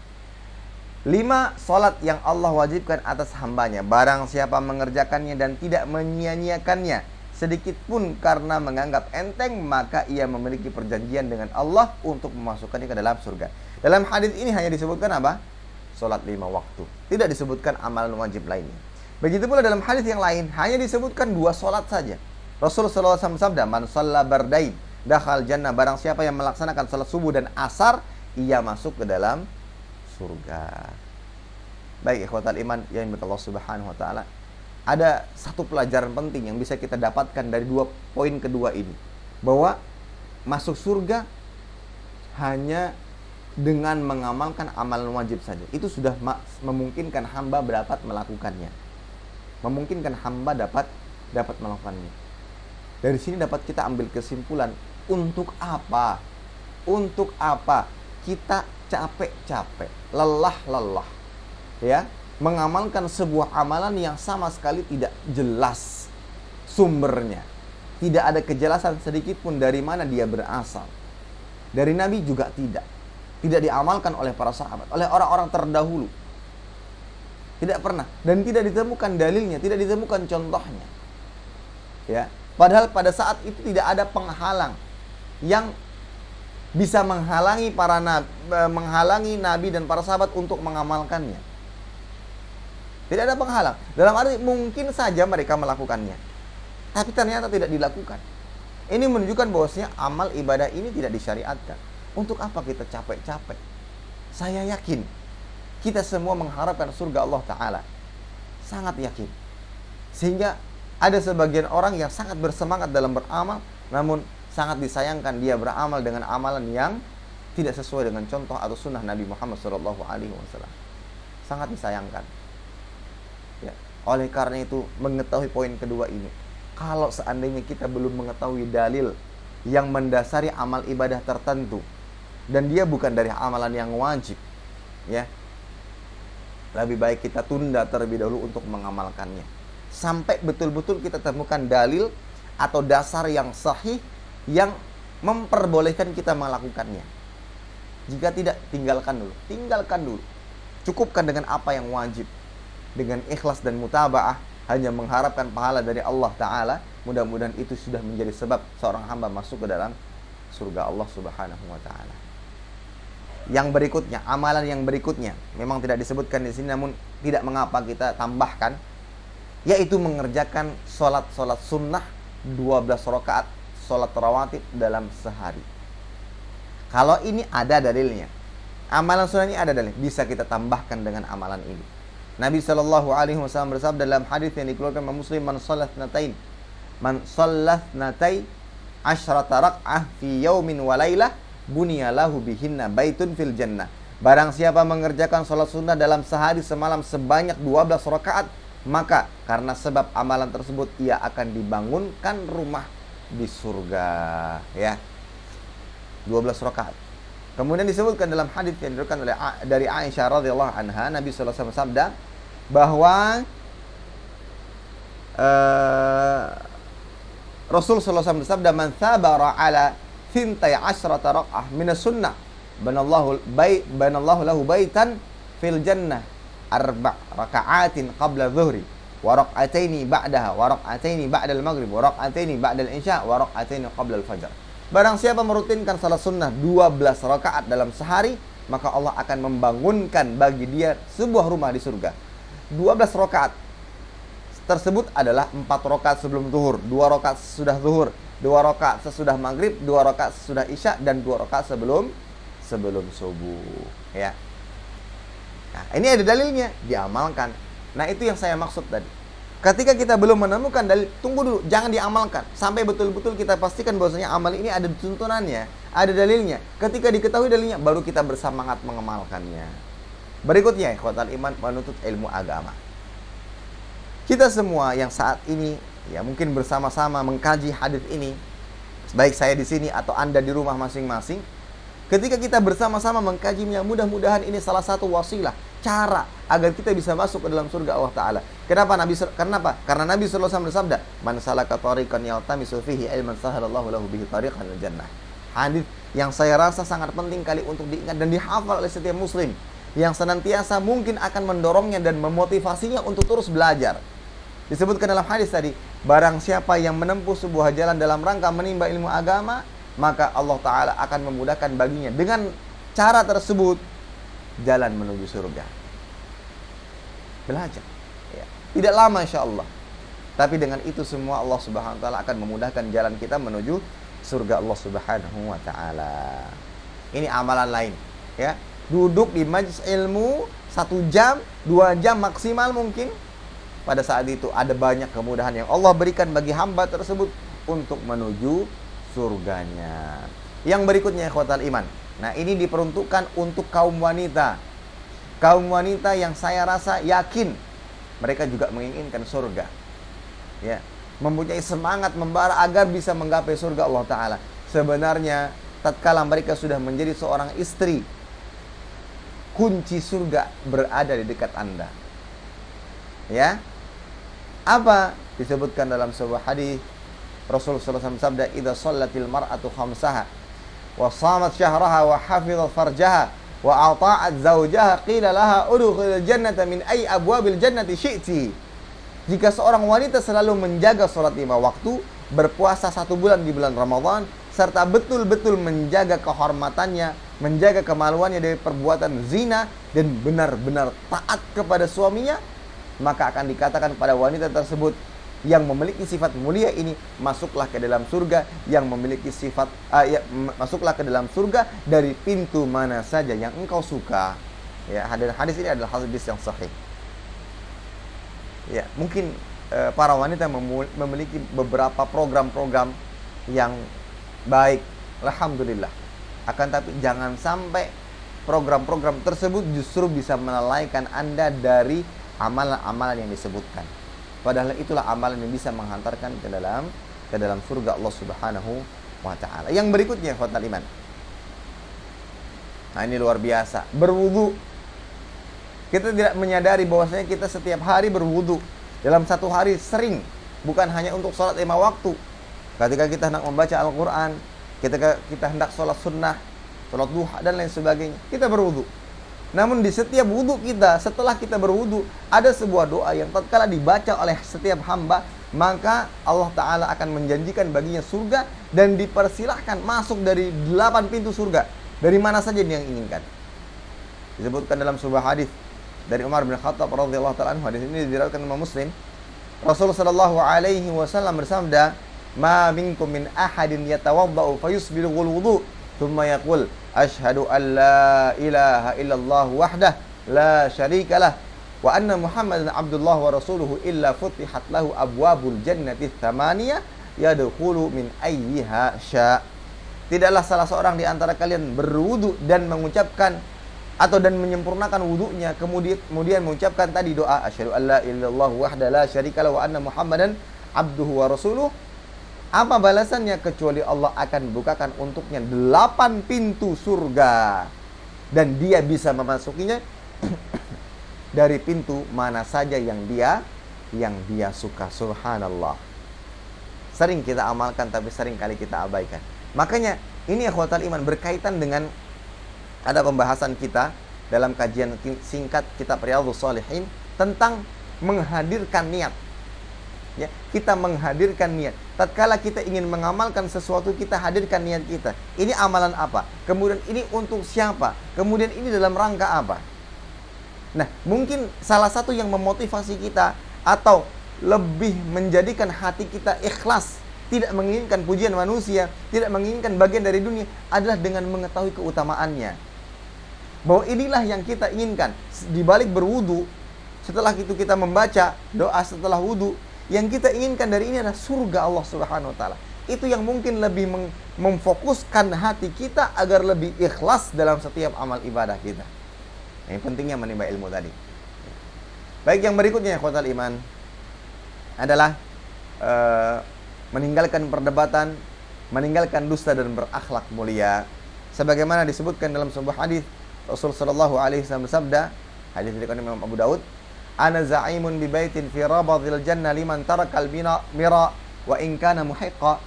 5 salat yang Allah wajibkan atas hambanya. Barang siapa mengerjakannya dan tidak menyia-nyiakannya sedikit pun karena menganggap enteng, maka ia memiliki perjanjian dengan Allah untuk memasukkannya ke dalam surga. Dalam hadis ini hanya disebutkan apa? Salat 5 waktu. Tidak disebutkan amalan wajib lainnya. Begitu pula dalam hadis yang lain hanya disebutkan 2 salat saja. Rasulullah SAW sabda, "Man shalla bardain dakhal jannah." Barang siapa yang melaksanakan salat subuh dan asar, ia masuk ke dalam surga. Baik, ikhwatal iman yang dimiliki Allah Subhanahu wa taala, ada satu pelajaran penting yang bisa kita dapatkan dari 2 poin kedua ini, bahwa masuk surga hanya dengan mengamalkan amalan wajib saja. Itu sudah memungkinkan hamba dapat melakukannya. Memungkinkan hamba dapat melakukannya. Dari sini dapat kita ambil kesimpulan, untuk apa? Untuk apa kita capek-capek, lelah-lelah, ya, mengamalkan sebuah amalan yang sama sekali tidak jelas sumbernya. Tidak ada kejelasan sedikit pun dari mana dia berasal. Dari Nabi juga tidak. Tidak diamalkan oleh para sahabat, oleh orang-orang terdahulu. Tidak pernah, dan tidak ditemukan dalilnya, tidak ditemukan contohnya. Ya, padahal pada saat itu tidak ada penghalang yang bisa menghalangi menghalangi Nabi dan para sahabat untuk mengamalkannya. Tidak ada penghalang. Dalam arti mungkin saja mereka melakukannya, tapi ternyata tidak dilakukan. Ini menunjukkan bahwasanya amal ibadah ini tidak disyariatkan. Untuk apa kita capek-capek? Saya yakin kita semua mengharapkan surga Allah Ta'ala. Sangat yakin. Sehingga ada sebagian orang yang sangat bersemangat dalam beramal, namun sangat disayangkan dia beramal dengan amalan yang tidak sesuai dengan contoh atau sunnah Nabi Muhammad SAW. Sangat disayangkan. Ya. Oleh karena itu, mengetahui poin kedua ini, kalau seandainya kita belum mengetahui dalil yang mendasari amal ibadah tertentu, dan dia bukan dari amalan yang wajib, ya, lebih baik kita tunda terlebih dahulu untuk mengamalkannya. Sampai betul-betul kita temukan dalil atau dasar yang sahih yang memperbolehkan kita melakukannya. Jika tidak, tinggalkan dulu. Cukupkan dengan apa yang wajib. Dengan ikhlas dan mutaba'ah, hanya mengharapkan pahala dari Allah Ta'ala. Mudah-mudahan itu sudah menjadi sebab seorang hamba masuk ke dalam surga Allah Subhanahu wa Ta'ala. Yang berikutnya, amalan yang berikutnya, memang tidak disebutkan di sini, namun tidak mengapa kita tambahkan, yaitu mengerjakan sholat sunnah 12 rakaat sholat rawatib dalam sehari. Kalau ini ada dalilnya, amalan sunnah ini ada dalil, bisa kita tambahkan dengan amalan ini. Nabi SAW bersabda dalam hadis yang dikeluarkan Imam Muslim, man shallat natai asyrata rak'ah fi yaumin wa lailah bunyalahu bihinna baitun fil jannah. Barang siapa mengerjakan sholat sunnah dalam sehari semalam sebanyak 12 rakaat, maka karena sebab amalan tersebut ia akan dibangunkan rumah di surga. Ya, 12 rakaat. Kemudian disebutkan dalam hadis yang diriwayatkan dari Aisyah radhiyallahu anha, Nabi sallallahu alaihi wasallam bersabda bahwa Rasul sallallahu alaihi wasallam bersabda, man sabara ala thintai asyrata rak'ah minas sunnah banallahu lahu baitan fil jannah arba' raka'atin qabla dhuhri wa raka'ataini ba'daha wa raka'ataini ba'dal maghrib wa raka'ataini ba'dal isya wa raka'ataini qabla al-fajr. Barang siapa merutinkan salat sunnah 12 rakaat dalam sehari, maka Allah akan membangunkan bagi dia sebuah rumah di surga. 12 rakaat tersebut adalah 4 rakaat sebelum zuhur, 2 rakaat sesudah zuhur, 2 rakaat sesudah maghrib, 2 rakaat sesudah isya, dan 2 rakaat sebelum subuh. Ya. Nah, ini ada dalilnya, diamalkan. Nah, itu yang saya maksud tadi. Ketika kita belum menemukan dalil, tunggu dulu, jangan diamalkan sampai betul-betul kita pastikan bahwasanya amal ini ada tuntunannya, ada dalilnya. Ketika diketahui dalilnya, baru kita bersemangat mengamalkannya. Berikutnya, ikhwatal iman, menuntut ilmu agama. Kita semua yang saat ini ya mungkin bersama-sama mengkaji hadis ini, baik saya di sini atau Anda di rumah masing-masing, ketika kita bersama-sama mengkajinya, mudah-mudahan ini salah satu wasilah, cara agar kita bisa masuk ke dalam surga Allah Ta'ala. Kenapa? Karena Nabi SAW bersabda, man salaka tariqan yaltamisu fihi ilman sahalallahu lahu bihi tariqan al jannah. Hadis yang saya rasa sangat penting kali untuk diingat dan dihafal oleh setiap muslim, yang senantiasa mungkin akan mendorongnya dan memotivasinya untuk terus belajar. Disebutkan dalam hadis tadi, barang siapa yang menempuh sebuah jalan dalam rangka menimba ilmu agama, maka Allah Ta'ala akan memudahkan baginya dengan cara tersebut jalan menuju surga. Belajar ya. Tidak lama insya Allah, tapi dengan itu semua Allah Subhanahu Wa Ta'ala akan memudahkan jalan kita menuju surga Allah Subhanahu Wa Ta'ala. Ini amalan lain ya. Duduk di majlis ilmu 1 jam, 2 jam maksimal mungkin. Pada saat itu ada banyak kemudahan yang Allah berikan bagi hamba tersebut untuk menuju surganya. Yang berikutnya ikhwatal iman. Nah, ini diperuntukkan untuk kaum wanita. Kaum wanita yang saya rasa yakin mereka juga menginginkan surga. Ya, mempunyai semangat membara agar bisa menggapai surga Allah Ta'ala. Sebenarnya tatkala mereka sudah menjadi seorang istri, kunci surga berada di dekat Anda. Ya. Apa disebutkan dalam sebuah hadis Rasulullah SAW bersabda, idza shallatil mar'atu khamsaha wa shamat syahraha wa hafizat farjaha wa ata'at zawjaha qila laha udkhulil jannata min ay abwabil jannati syi'ti. Jika seorang wanita selalu menjaga salat 5 waktu, berpuasa 1 bulan di bulan Ramadan, serta betul-betul menjaga kehormatannya, menjaga kemaluannya dari perbuatan zina, dan benar-benar taat kepada suaminya, maka akan dikatakan pada wanita tersebut yang memiliki sifat mulia ini, masuklah ke dalam surga, yang memiliki sifat masuklah ke dalam surga dari pintu mana saja yang engkau suka. Ya, hadis ini adalah hadis yang sahih. Ya, mungkin para wanita memiliki beberapa program-program yang baik, alhamdulillah. Akan tapi jangan sampai program-program tersebut justru bisa melalaikan Anda dari amalan-amalan yang disebutkan. Padahal itulah amalan yang bisa menghantarkan ke dalam surga Allah Subhanahu wa Ta'ala. Yang berikutnya, ikhwatal iman. Nah, ini luar biasa. Berwudu. Kita tidak menyadari bahwasanya kita setiap hari berwudu. Dalam satu hari sering, bukan hanya untuk sholat 5 waktu. Ketika kita hendak membaca Al-Quran, ketika kita hendak sholat sunnah, sholat duha, dan lain sebagainya, kita berwudu. Namun di setiap wudu kita, setelah kita berwudu, ada sebuah doa yang tatkala dibaca oleh setiap hamba, maka Allah Ta'ala akan menjanjikan baginya surga dan dipersilahkan masuk dari 8 pintu surga, dari mana saja dia yang inginkan. Disebutkan dalam sebuah hadis dari Umar bin Khattab radhiyallahu ta'ala anhu, hadis ini diriwayatkan Imam Muslim. Rasulullah sallallahu alaihi wasallam bersabda, "Ma minkum min ahadin yatawaddau fayusbighul wudu, thumma yaqul asyhadu an la ilaha illallah wahdah la syarikalah wa anna Muhammadan abdullah wa rasuluhu illa futihat lahu abwabul jannati tsamaniyah yadkhulu min ayyiha sya." Tidaklah salah seorang di antara kalian berwudu dan mengucapkan atau dan menyempurnakan wudunya, kemudian mengucapkan tadi doa asyhadu alla ilaha illallah wahdahu la syarikalah wa anna Muhammadan abduhu wa rasuluh, apa balasannya kecuali Allah akan bukakan untuknya 8 pintu surga dan dia bisa memasukinya dari pintu mana saja yang dia suka. Subhanallah. Sering kita amalkan tapi sering kali kita abaikan. Makanya ini ikhwatal iman berkaitan dengan ada pembahasan kita dalam kajian singkat kitab Riyadhus Shalihin tentang menghadirkan niat. Ya, kita menghadirkan niat. Tatkala kita ingin mengamalkan sesuatu, kita hadirkan niat kita. Ini amalan apa? Kemudian ini untuk siapa? Kemudian ini dalam rangka apa? Nah, mungkin salah satu yang memotivasi kita atau lebih menjadikan hati kita ikhlas, tidak menginginkan pujian manusia, tidak menginginkan bagian dari dunia, adalah dengan mengetahui keutamaannya. Bahwa inilah yang kita inginkan. Di balik berwudu, setelah itu kita membaca doa setelah wudu, yang kita inginkan dari ini adalah surga Allah Subhanahu wa taala. Itu yang mungkin lebih memfokuskan hati kita agar lebih ikhlas dalam setiap amal ibadah kita. Yang pentingnya menimba ilmu tadi. Baik, yang berikutnya ikhwatal iman adalah meninggalkan perdebatan, meninggalkan dusta dan berakhlak mulia. Sebagaimana disebutkan dalam sebuah hadis, Rasul sallallahu alaihi wasallam bersabda, hadis dari Imam Abu Daud, "Ana za'imun bi baitin fi rabadil jannah liman tarakal mira wa in kana muhiqqa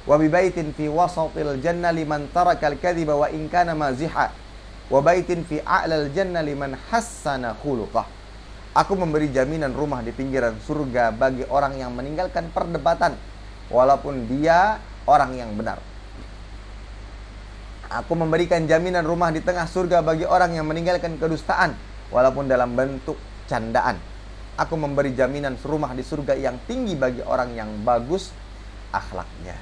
wa bi baitin fi wasatil jannah liman tarakal kadhiba wa in kana maziha wa baitin fi a'lal jannah liman hassana khuluqah." Aku memberi jaminan rumah di pinggiran surga bagi orang yang meninggalkan perdebatan walaupun dia orang yang benar. Aku memberikan jaminan rumah di tengah surga bagi orang yang meninggalkan kedustaan walaupun dalam bentuk candaan. Aku memberi jaminan rumah di surga yang tinggi bagi orang yang bagus akhlaknya.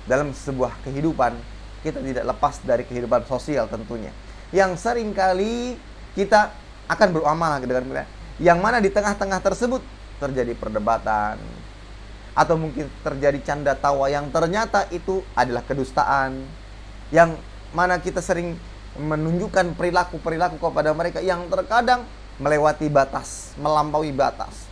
Dalam sebuah kehidupan, kita tidak lepas dari kehidupan sosial tentunya, yang seringkali kita akan beramal dengan yang mana di tengah-tengah tersebut terjadi perdebatan atau mungkin terjadi canda tawa yang ternyata itu adalah kedustaan, yang mana kita sering menunjukkan perilaku-perilaku kepada mereka yang terkadang melewati batas, melampaui batas.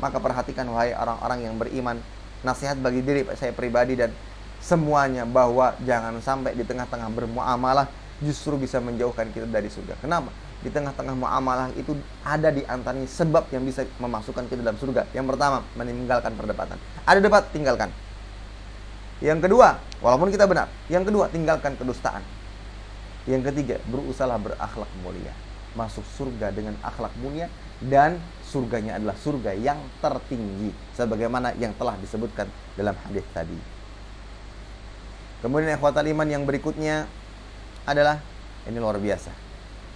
Maka perhatikan wahai orang-orang yang beriman, nasihat bagi diri saya pribadi dan semuanya, bahwa jangan sampai di tengah-tengah bermuamalah justru bisa menjauhkan kita dari surga. Kenapa? Di tengah-tengah muamalah itu ada di antaranya sebab yang bisa memasukkan kita dalam surga. Yang pertama, meninggalkan perdebatan. Ada debat, tinggalkan. Yang kedua, walaupun kita benar. Yang kedua, tinggalkan kedustaan. Yang ketiga, berusaha berakhlak mulia. Masuk surga dengan akhlak mulia, dan surganya adalah surga yang tertinggi sebagaimana yang telah disebutkan dalam hadis tadi. Kemudian ikhwatal iman yang berikutnya adalah, ini luar biasa,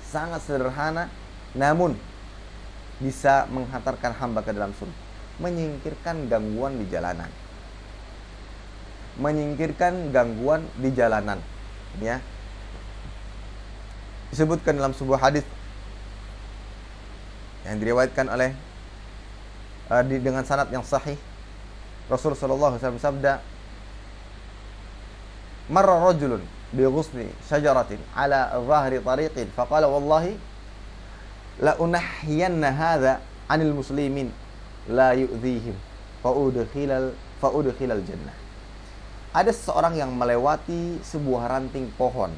sangat sederhana namun bisa menghantarkan hamba ke dalam surga. Menyingkirkan gangguan di jalanan. Menyingkirkan gangguan di jalanan, ya. Disebutkan dalam sebuah hadis yang diriwayatkan oleh dengan sanad yang sahih, Rasulullah sallallahu alaihi wasallam bersabda, "Marra rajulun bi ghusni syajaratin ala dhahri tariqin faqala wallahi la unahhiyanna hadha 'anil muslimin la yu'dhihim fa udkhilal jannah." Ada seseorang yang melewati sebuah ranting pohon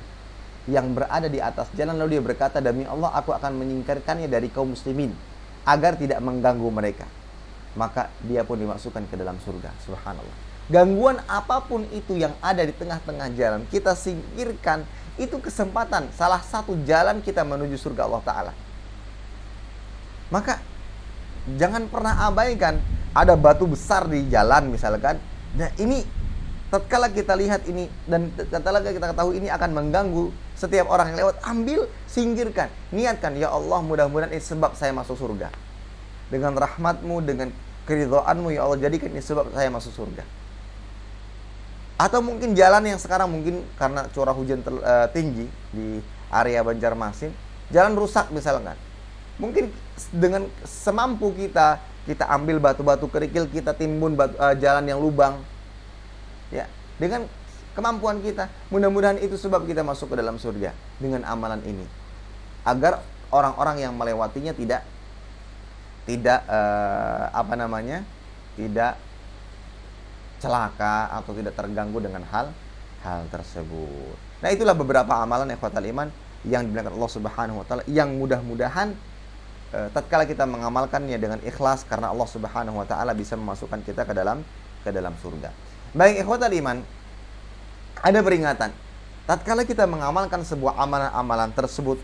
yang berada di atas jalan, lalu dia berkata, demi Allah aku akan menyingkirkannya dari kaum muslimin agar tidak mengganggu mereka. Maka dia pun dimasukkan ke dalam surga. Subhanallah. Gangguan apapun itu yang ada di tengah-tengah jalan, kita singkirkan, itu kesempatan, salah satu jalan kita menuju surga Allah Ta'ala. Maka jangan pernah abaikan, ada batu besar di jalan misalkan. Nah ini, tatkala kita lihat ini, dan tatkala kita ketahui ini akan mengganggu setiap orang yang lewat, ambil, singkirkan. Niatkan, ya Allah mudah-mudahan ini sebab saya masuk surga. Dengan rahmatmu, dengan keridhaanmu, ya Allah jadikan ini sebab saya masuk surga. Atau mungkin jalan yang sekarang mungkin karena curah hujan tinggi di area Banjarmasin, jalan rusak misalkan. Mungkin dengan semampu kita ambil batu-batu kerikil, kita timbun jalan yang lubang. Ya, dengan kemampuan kita, mudah-mudahan itu sebab kita masuk ke dalam surga dengan amalan ini. Agar orang-orang yang melewatinya tidak tidak celaka atau tidak terganggu dengan hal tersebut. Nah, itulah beberapa amalan ikhwatal iman yang dimuliakan Allah Subhanahu wa taala, yang mudah-mudahan tatkala kita mengamalkannya dengan ikhlas karena Allah Subhanahu wa taala bisa memasukkan kita ke dalam surga. Baik ikhwatal iman, ada peringatan. Tatkala kita mengamalkan sebuah amalan-amalan tersebut,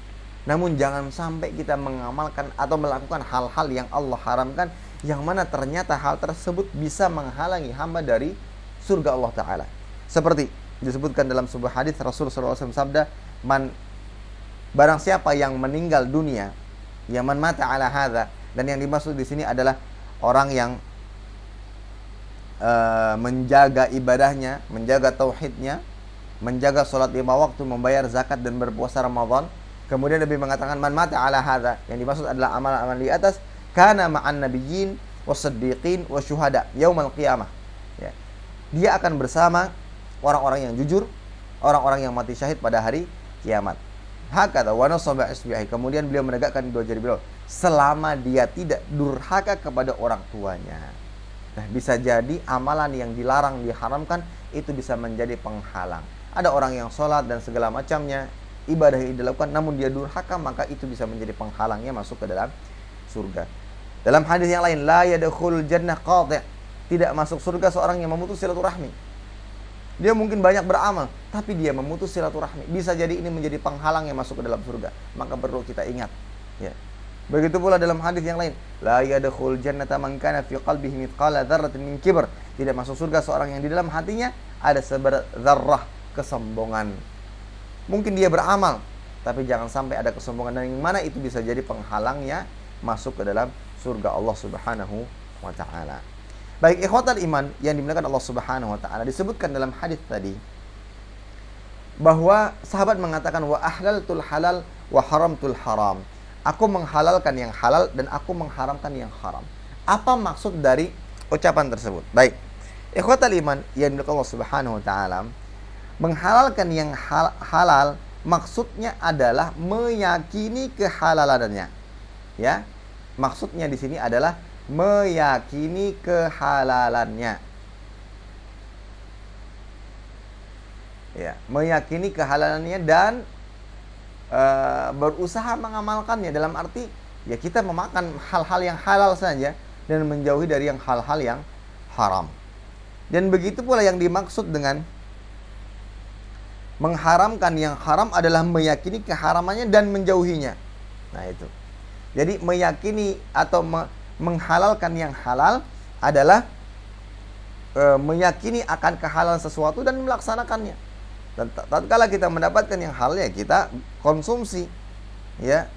namun jangan sampai kita mengamalkan atau melakukan hal-hal yang Allah haramkan, yang mana ternyata hal tersebut bisa menghalangi hamba dari surga Allah Ta'ala. Seperti disebutkan dalam sebuah hadis, Rasulullah SAW sabda, barang siapa yang meninggal dunia, ya man mata ala hadza, dan yang dimaksud di sini adalah orang yang menjaga ibadahnya, menjaga tauhidnya, menjaga sholat 5 waktu, membayar zakat dan berpuasa Ramadan. Kemudian Nabi mengatakan man mata ala hadza, yang dimaksud adalah amalan-amalan di atas, kana ma'an nabiyyin wasiddiqin wasyuhada yaumal qiyamah. Ya. Dia akan bersama orang-orang yang jujur, orang-orang yang mati syahid pada hari kiamat. Hakata wa nasaba isbihi, kemudian beliau menegakkan dua jari beliau selama dia tidak durhaka kepada orang tuanya. Nah, bisa jadi amalan yang dilarang, diharamkan itu bisa menjadi penghalang. Ada orang yang sholat dan segala macamnya, ibadah yang dilakukan, namun dia durhaka, maka itu bisa menjadi penghalangnya masuk ke dalam surga. Dalam hadis yang lain, la yadkhul jannah qati', tidak masuk surga seorang yang memutus silaturahmi. Dia mungkin banyak beramal, tapi dia memutus silaturahmi. Bisa jadi ini menjadi penghalang yang masuk ke dalam surga. Maka perlu kita ingat. Ya. Begitu pula dalam hadis yang lain, la yadkhul jannata man kana fi qalbihi mithqala dzarratin min kibr, tidak masuk surga seorang yang di dalam hatinya ada seberat dzarrah kesombongan. Mungkin dia beramal, tapi jangan sampai ada kesombongan, dan yang mana itu bisa jadi penghalangnya masuk ke dalam surga Allah Subhanahu wa taala. Baik ikhwatal iman yang dimuliakan Allah Subhanahu wa taala, disebutkan dalam hadis tadi bahwa sahabat mengatakan wa ahlaltul halal wa haramtul haram. Aku menghalalkan yang halal dan aku mengharamkan yang haram. Apa maksud dari ucapan tersebut? Baik. Ikhwatal iman yang dimuliakan Allah Subhanahu wa taala, menghalalkan yang halal maksudnya adalah meyakini kehalalannya. Ya. Maksudnya di sini adalah meyakini kehalalannya. Ya, meyakini kehalalannya dan berusaha mengamalkannya, dalam arti ya kita memakan hal-hal yang halal saja dan menjauhi dari yang hal-hal yang haram. Dan begitu pula yang dimaksud dengan mengharamkan yang haram adalah meyakini keharamannya dan menjauhinya. Nah itu. Jadi meyakini atau menghalalkan yang halal adalah meyakini akan kehalalan sesuatu dan melaksanakannya. Dan tatkala kita mendapatkan yang halal ya kita konsumsi, ya.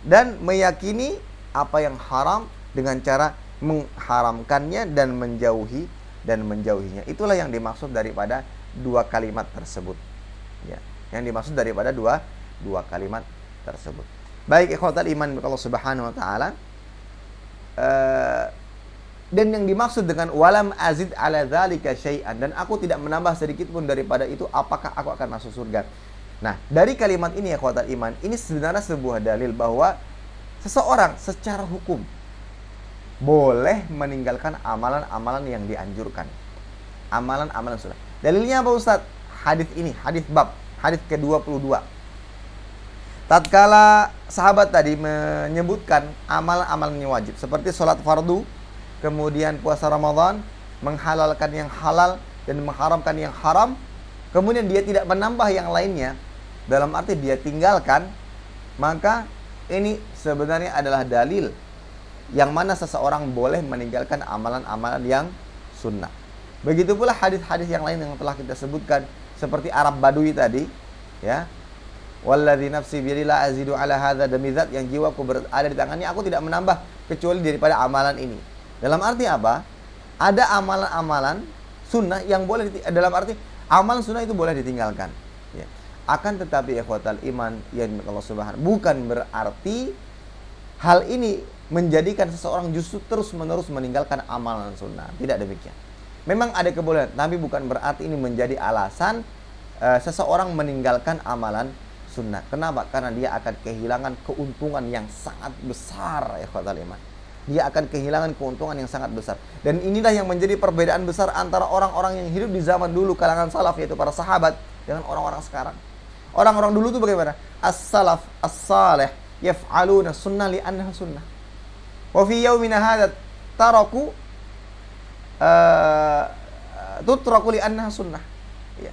Dan meyakini apa yang haram dengan cara mengharamkannya dan menjauhinya. Itulah yang dimaksud daripada dua kalimat tersebut. Ya, yang dimaksud daripada dua kalimat tersebut. Baik ikhwatal iman Allah Subhanahu wa taala, dan yang dimaksud dengan walam azid ala dzalika syai'an, dan aku tidak menambah sedikit pun daripada itu, apakah aku akan masuk surga. Nah, dari kalimat ini ikhwatal iman, ini sebenarnya sebuah dalil bahwa seseorang secara hukum boleh meninggalkan amalan-amalan yang dianjurkan. Amalan-amalan sunnah. Dalilnya apa Ustaz? Hadis ini, hadis bab, hadis ke-22. Tatkala sahabat tadi menyebutkan amalan-amalan yang wajib seperti sholat fardu, kemudian puasa Ramadan, menghalalkan yang halal dan mengharamkan yang haram, kemudian dia tidak menambah yang lainnya, dalam arti dia tinggalkan, maka ini sebenarnya adalah dalil yang mana seseorang boleh meninggalkan amalan-amalan yang sunnah. Begitu pula hadis-hadis yang lain yang telah kita sebutkan seperti Arab Badui tadi, ya. Walladzi nafsi biyadihi la azidu ala hadza, demi zat yang jiwaku berada di tangannya, aku tidak menambah kecuali daripada amalan ini. Dalam arti apa? Ada amalan-amalan sunnah yang boleh dalam arti amalan sunnah itu boleh ditinggalkan, ya. Akan tetapi ikhwatal iman yang Allah Subhanahu, bukan berarti hal ini menjadikan seseorang justru terus-menerus meninggalkan amalan sunnah. Tidak demikian. Memang ada kebolehan, tapi bukan berarti ini menjadi alasan seseorang meninggalkan amalan sunnah. Kenapa? Karena dia akan kehilangan keuntungan yang sangat besar, ikhwatal iman. Dia akan kehilangan keuntungan yang sangat besar. Dan inilah yang menjadi perbedaan besar antara orang-orang yang hidup di zaman dulu, kalangan salaf, yaitu para sahabat, dengan orang-orang sekarang. Orang-orang dulu itu bagaimana? As-salaf, as-salih, yaf'aluna sunnah li'annaha sunnah. Wa fi yaumina hadha taraku tutraku li'annaha sunnah. Ya.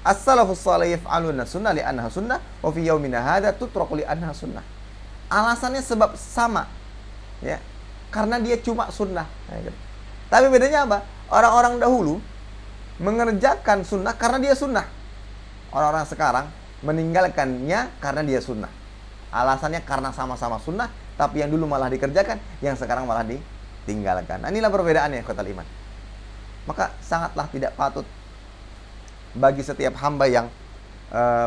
As-salafus salih yaf'aluna sunnah li'annaha sunnah, wa fi yaumina hadha tutraku li'annaha sunnah. Alasannya sebab sama, ya, karena dia cuma sunnah. Tapi bedanya apa? Orang-orang dahulu mengerjakan sunnah karena dia sunnah. Orang-orang sekarang meninggalkannya karena dia sunnah. Alasannya karena sama-sama sunnah, tapi yang dulu malah dikerjakan, yang sekarang malah ditinggalkan. Nah, inilah perbedaannya, ikhwatal iman. Maka sangatlah tidak patut bagi setiap hamba yang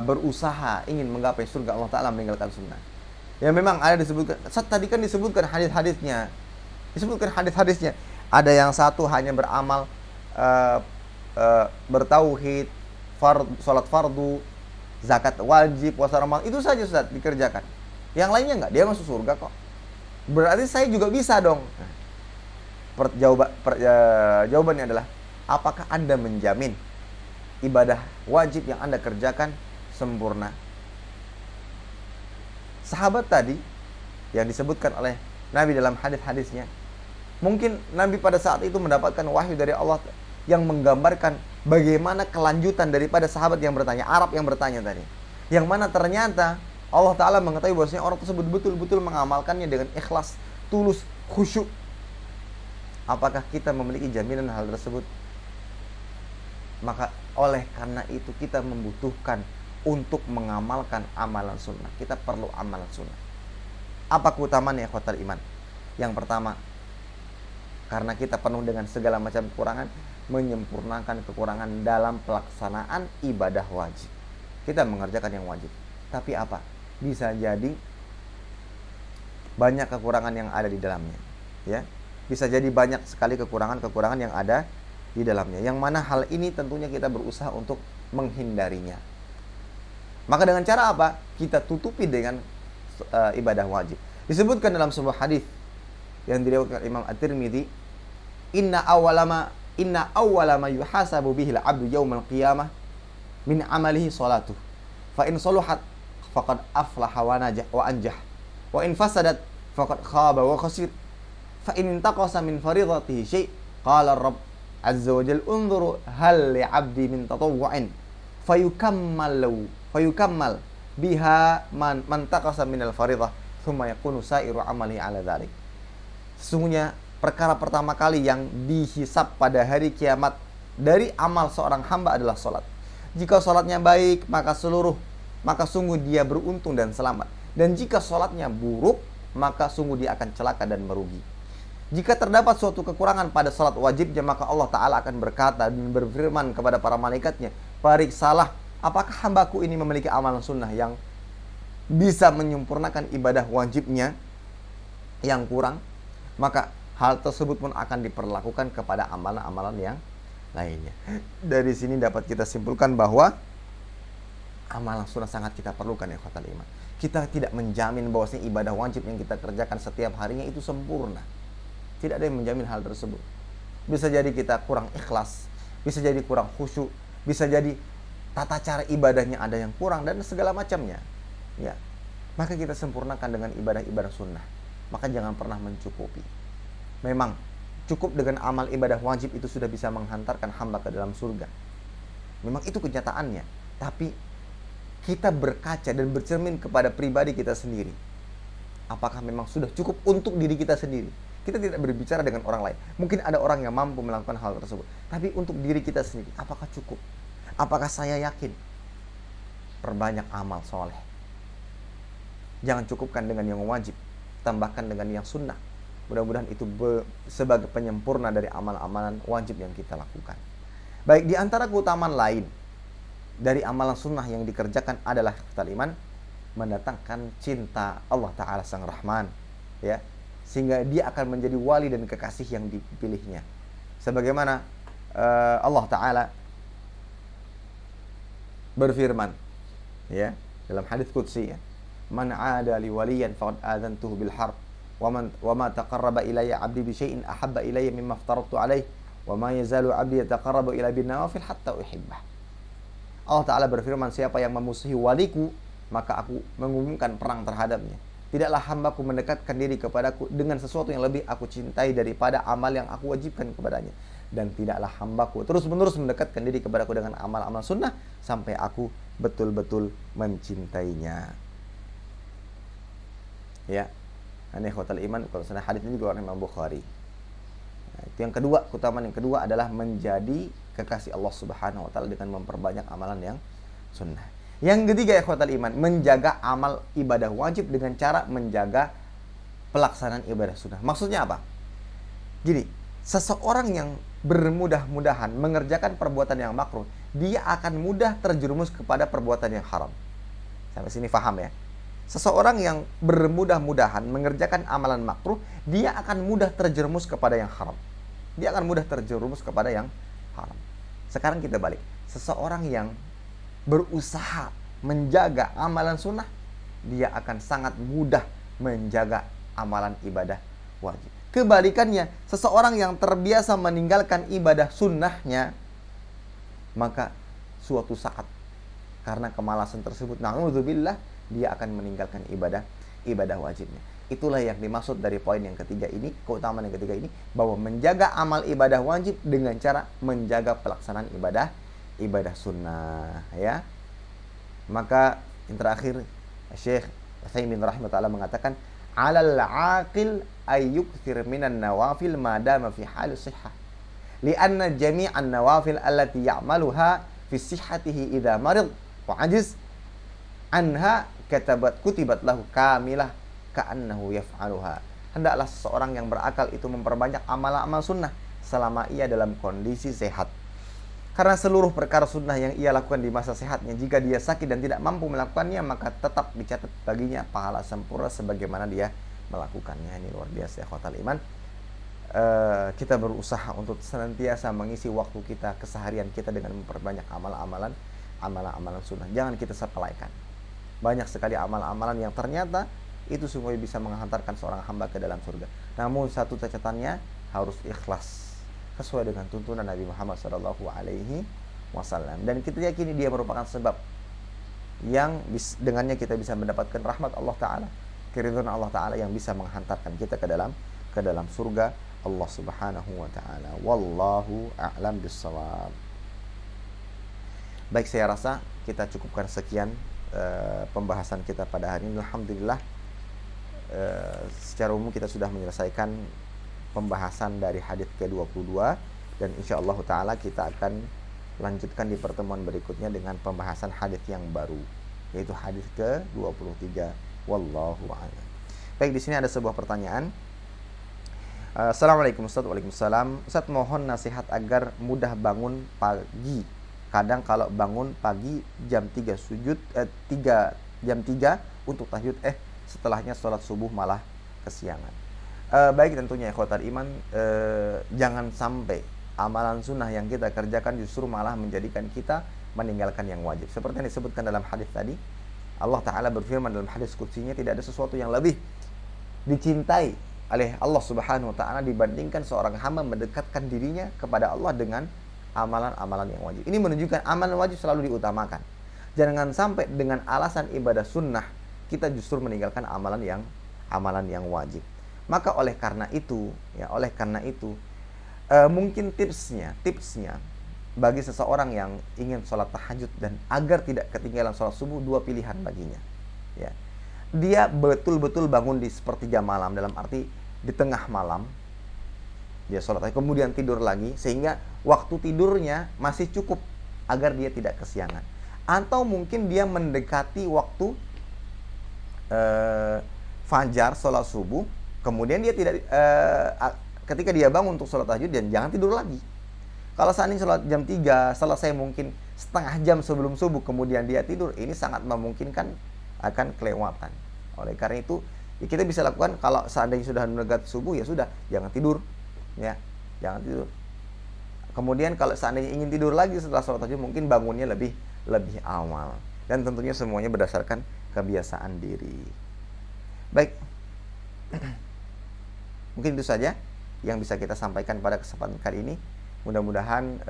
berusaha ingin menggapai surga Allah Ta'ala meninggalkan sunnah. Ya memang ada disebutkan, tadi kan disebutkan hadis-hadisnya. Ada yang satu hanya beramal bertauhid, sholat fardu, zakat wajib, puasa Ramadan, itu saja Ustaz dikerjakan. Yang lainnya enggak, dia masuk surga kok. Berarti saya juga bisa dong. Jawabannya adalah, apakah Anda menjamin ibadah wajib yang Anda kerjakan sempurna? Sahabat tadi yang disebutkan oleh Nabi dalam hadis-hadisnya, mungkin Nabi pada saat itu mendapatkan wahyu dari Allah yang menggambarkan bagaimana kelanjutan daripada sahabat yang bertanya, Arab yang bertanya tadi, yang mana ternyata Allah Ta'ala mengetahui bahwasanya orang tersebut betul-betul mengamalkannya dengan ikhlas, tulus, khusyuk. Apakah kita memiliki jaminan hal tersebut? Maka oleh karena itu kita membutuhkan untuk mengamalkan amalan sunnah. Kita perlu amalan sunnah. Apa keutamaannya, ikhwatal iman? Yang pertama, karena kita penuh dengan segala macam kekurangan, menyempurnakan kekurangan dalam pelaksanaan ibadah wajib. Kita mengerjakan yang wajib. Tapi apa? Bisa jadi banyak kekurangan yang ada di dalamnya, ya. Bisa jadi banyak sekali kekurangan-kekurangan yang ada di dalamnya. Yang mana hal ini tentunya kita berusaha untuk menghindarinya. Maka dengan cara apa? Kita tutupi dengan ibadah wajib. Disebutkan dalam sebuah hadis yang diriwayatkan Imam At-Tirmidzi, inna awwala ma yuhasabu bihi al-'abdu yaumal qiyamah min 'amalihi salatuh. Fa in saluhat faqad aflaha wa najah wa anjah. Wa in fasadat faqad khaba wa khasir. Fa in intaqasa min faridatihi syai' qala ar-rabb 'azza wa jalla unzuru hal li'abdi min tatawwu'in fayukammal biha man taqasa min al-faridah thumma yakunu sa'iru 'amali 'ala dzalik. Sesungguhnya perkara pertama kali yang dihisab pada hari kiamat dari amal seorang hamba adalah salat. Jika salatnya baik, maka sungguh dia beruntung dan selamat. Dan jika salatnya buruk, maka sungguh dia akan celaka dan merugi. Jika terdapat suatu kekurangan pada salat wajibnya, maka Allah Ta'ala akan berkata dan berfirman kepada para malaikatnya, periksalah apakah hambaku ini memiliki amalan sunnah yang bisa menyempurnakan ibadah wajibnya yang kurang. Maka hal tersebut pun akan diperlakukan kepada amalan-amalan yang lainnya. Dari sini dapat kita simpulkan bahwa amalan sunnah sangat kita perlukan, ya ikhwatal iman. Kita tidak menjamin bahwasanya ibadah wajib yang kita kerjakan setiap harinya itu sempurna. Tidak ada yang menjamin hal tersebut. Bisa jadi kita kurang ikhlas, bisa jadi kurang khusyuk, bisa jadi tata cara ibadahnya ada yang kurang dan segala macamnya, ya, maka kita sempurnakan dengan ibadah-ibadah sunnah. Maka jangan pernah mencukupi. Memang cukup dengan amal ibadah wajib itu sudah bisa menghantarkan hamba ke dalam surga. Memang itu kenyataannya. Tapi kita berkaca dan bercermin kepada pribadi kita sendiri. Apakah memang sudah cukup untuk diri kita sendiri? Kita tidak berbicara dengan orang lain. Mungkin ada orang yang mampu melakukan hal tersebut. Tapi untuk diri kita sendiri, apakah cukup? Apakah saya yakin? Perbanyak amal soleh. Jangan cukupkan dengan yang wajib, tambahkan dengan yang sunnah. Mudah-mudahan itu sebagai penyempurna dari amal-amalan wajib yang kita lakukan. Baik, di antara keutamaan lain dari amalan sunnah yang dikerjakan adalah iman, mendatangkan cinta Allah Ta'ala Sang Rahman, ya, sehingga dia akan menjadi wali dan kekasih yang dipilihnya. Sebagaimana Allah Ta'ala berfirman, ya, dalam hadis qudsi, ya, man 'ada li waliyan faqad adzantuhu bil harb wa ma taqarraba ilayya 'abdi bi syai'in ahabba ilayya mimma aftaradtu 'alaihi wa ma yazalu 'abdi yataqarrabu ila bin nawafil hatta uhibbah. Allah Ta'ala berfirman, siapa yang memusuhi waliku, maka aku mengumumkan perang terhadapnya. Tidaklah hambaku mendekatkan diri kepadaku dengan sesuatu yang lebih aku cintai daripada amal yang aku wajibkan kepadanya. Dan tidaklah hambaku terus-menerus mendekatkan diri kepadaku dengan amal-amal sunnah sampai aku betul-betul mencintainya. Ya, ini khotal iman. Kalau sana hadis ini juga Imam Bukhari. Nah, itu yang kedua, keutamaan yang kedua adalah menjadi kekasih Allah Subhanahu wa taala dengan memperbanyak amalan yang sunnah. Yang ketiga, ikhwatal iman, menjaga amal ibadah wajib dengan cara menjaga pelaksanaan ibadah sunnah. Maksudnya apa? Gini, seseorang yang bermudah-mudahan mengerjakan perbuatan yang makruh, dia akan mudah terjerumus kepada perbuatan yang haram. Sampai sini paham ya? Seseorang yang bermudah-mudahan mengerjakan amalan makruh, dia akan mudah terjerumus kepada yang haram. Dia akan mudah terjerumus kepada yang haram. Sekarang kita balik. Seseorang yang berusaha menjaga amalan sunnah, dia akan sangat mudah menjaga amalan ibadah wajib. Kebalikannya, seseorang yang terbiasa meninggalkan ibadah sunnahnya, maka suatu saat karena kemalasan tersebut, na'udzubillah, dia akan meninggalkan ibadah wajibnya. Itulah yang dimaksud dari poin yang ketiga ini, keutamaan yang ketiga ini, bahwa menjaga amal ibadah wajib dengan cara menjaga pelaksanaan ibadah sunnah, ya. Maka yang terakhir, Syekh Utsaimin rahimahullah mengatakan, alal aqil ayyukthir minan nawafil madama fi hal sihhah, lianna jami'an nawafil allati ya'maluha fi sihhatihi idza marid wa ajiz anha kutibat lahu kamilah ka'annahu yaf'aluha. Hendaklah seseorang yang berakal itu memperbanyak amal-amal sunnah selama ia dalam kondisi sehat. Karena seluruh perkara sunnah yang ia lakukan di masa sehatnya, jika dia sakit dan tidak mampu melakukannya, maka tetap dicatat baginya pahala sempurna sebagaimana dia melakukannya. Ini luar biasa, ikhwatal iman. Kita berusaha untuk senantiasa mengisi waktu kita, keseharian kita dengan memperbanyak amalan-amalan sunnah. Jangan kita sepelekan. Banyak sekali amalan-amalan yang ternyata itu semua bisa menghantarkan seorang hamba ke dalam surga. Namun satu catatannya, harus ikhlas sesuai dengan tuntunan Nabi Muhammad SAW. Dan kita yakini dia merupakan sebab yang dengannya kita bisa mendapatkan rahmat Allah Ta'ala, keridhaan Allah Ta'ala yang bisa menghantarkan kita ke dalam surga Allah Subhanahu wa Ta'ala. Wallahu a'lam bissawab. Baik, saya rasa kita cukupkan sekian pembahasan kita pada hari ini. Alhamdulillah, secara umum kita sudah menyelesaikan pembahasan dari hadis ke-22, dan insyaallah taala kita akan lanjutkan di pertemuan berikutnya dengan pembahasan hadis yang baru, yaitu hadis ke-23. Wallahu a'lam. Baik, di sini ada sebuah pertanyaan. Assalamualaikum Ustaz. Waalaikumsalam. Ustaz, mohon nasihat agar mudah bangun pagi. Kadang kalau bangun pagi jam 3 jam 3 untuk tahajud, setelahnya sholat subuh malah kesiangan. Baik, tentunya ikhwatal iman, jangan sampai amalan sunnah yang kita kerjakan justru malah menjadikan kita meninggalkan yang wajib. Seperti yang disebutkan dalam hadis tadi, Allah Ta'ala berfirman dalam hadis qudsinya, tidak ada sesuatu yang lebih dicintai oleh Allah Subhanahu wa Ta'ala dibandingkan seorang hamba mendekatkan dirinya kepada Allah dengan amalan-amalan yang wajib. Ini menunjukkan amalan wajib selalu diutamakan. Jangan sampai dengan alasan ibadah sunnah kita justru meninggalkan amalan yang wajib. Maka oleh karena itu, mungkin tipsnya bagi seseorang yang ingin sholat tahajud dan agar tidak ketinggalan sholat subuh, dua pilihan baginya. Ya, dia betul-betul bangun di sepertiga malam, dalam arti di tengah malam dia sholat, kemudian tidur lagi sehingga waktu tidurnya masih cukup agar dia tidak kesiangan. Atau mungkin dia mendekati waktu fajar, sholat subuh, kemudian dia tidak ketika dia bangun untuk sholat tahajud, dan jangan tidur lagi. Kalau seandainya sholat jam 3 selesai mungkin setengah jam sebelum subuh, kemudian dia tidur, ini sangat memungkinkan akan kelewatan. Oleh karena itu ya kita bisa lakukan, kalau seandainya sudah mendekati subuh, ya sudah, jangan tidur, ya jangan tidur. Kemudian kalau seandainya ingin tidur lagi setelah sholat tahajud, mungkin bangunnya lebih awal. Dan tentunya semuanya berdasarkan kebiasaan diri. Baik, mungkin itu saja yang bisa kita sampaikan pada kesempatan kali ini. Mudah-mudahan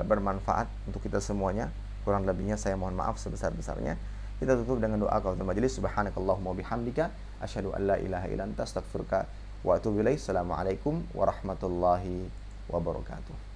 bermanfaat untuk kita semuanya. Kurang lebihnya saya mohon maaf sebesar-besarnya. Kita tutup dengan doa kafatul majelis. Subhanakallahumma bihamdika asyhadu an la ilaha illa anta astaghfiruka wa atubu ilaik. Assalamualaikum warahmatullahi wabarakatuh.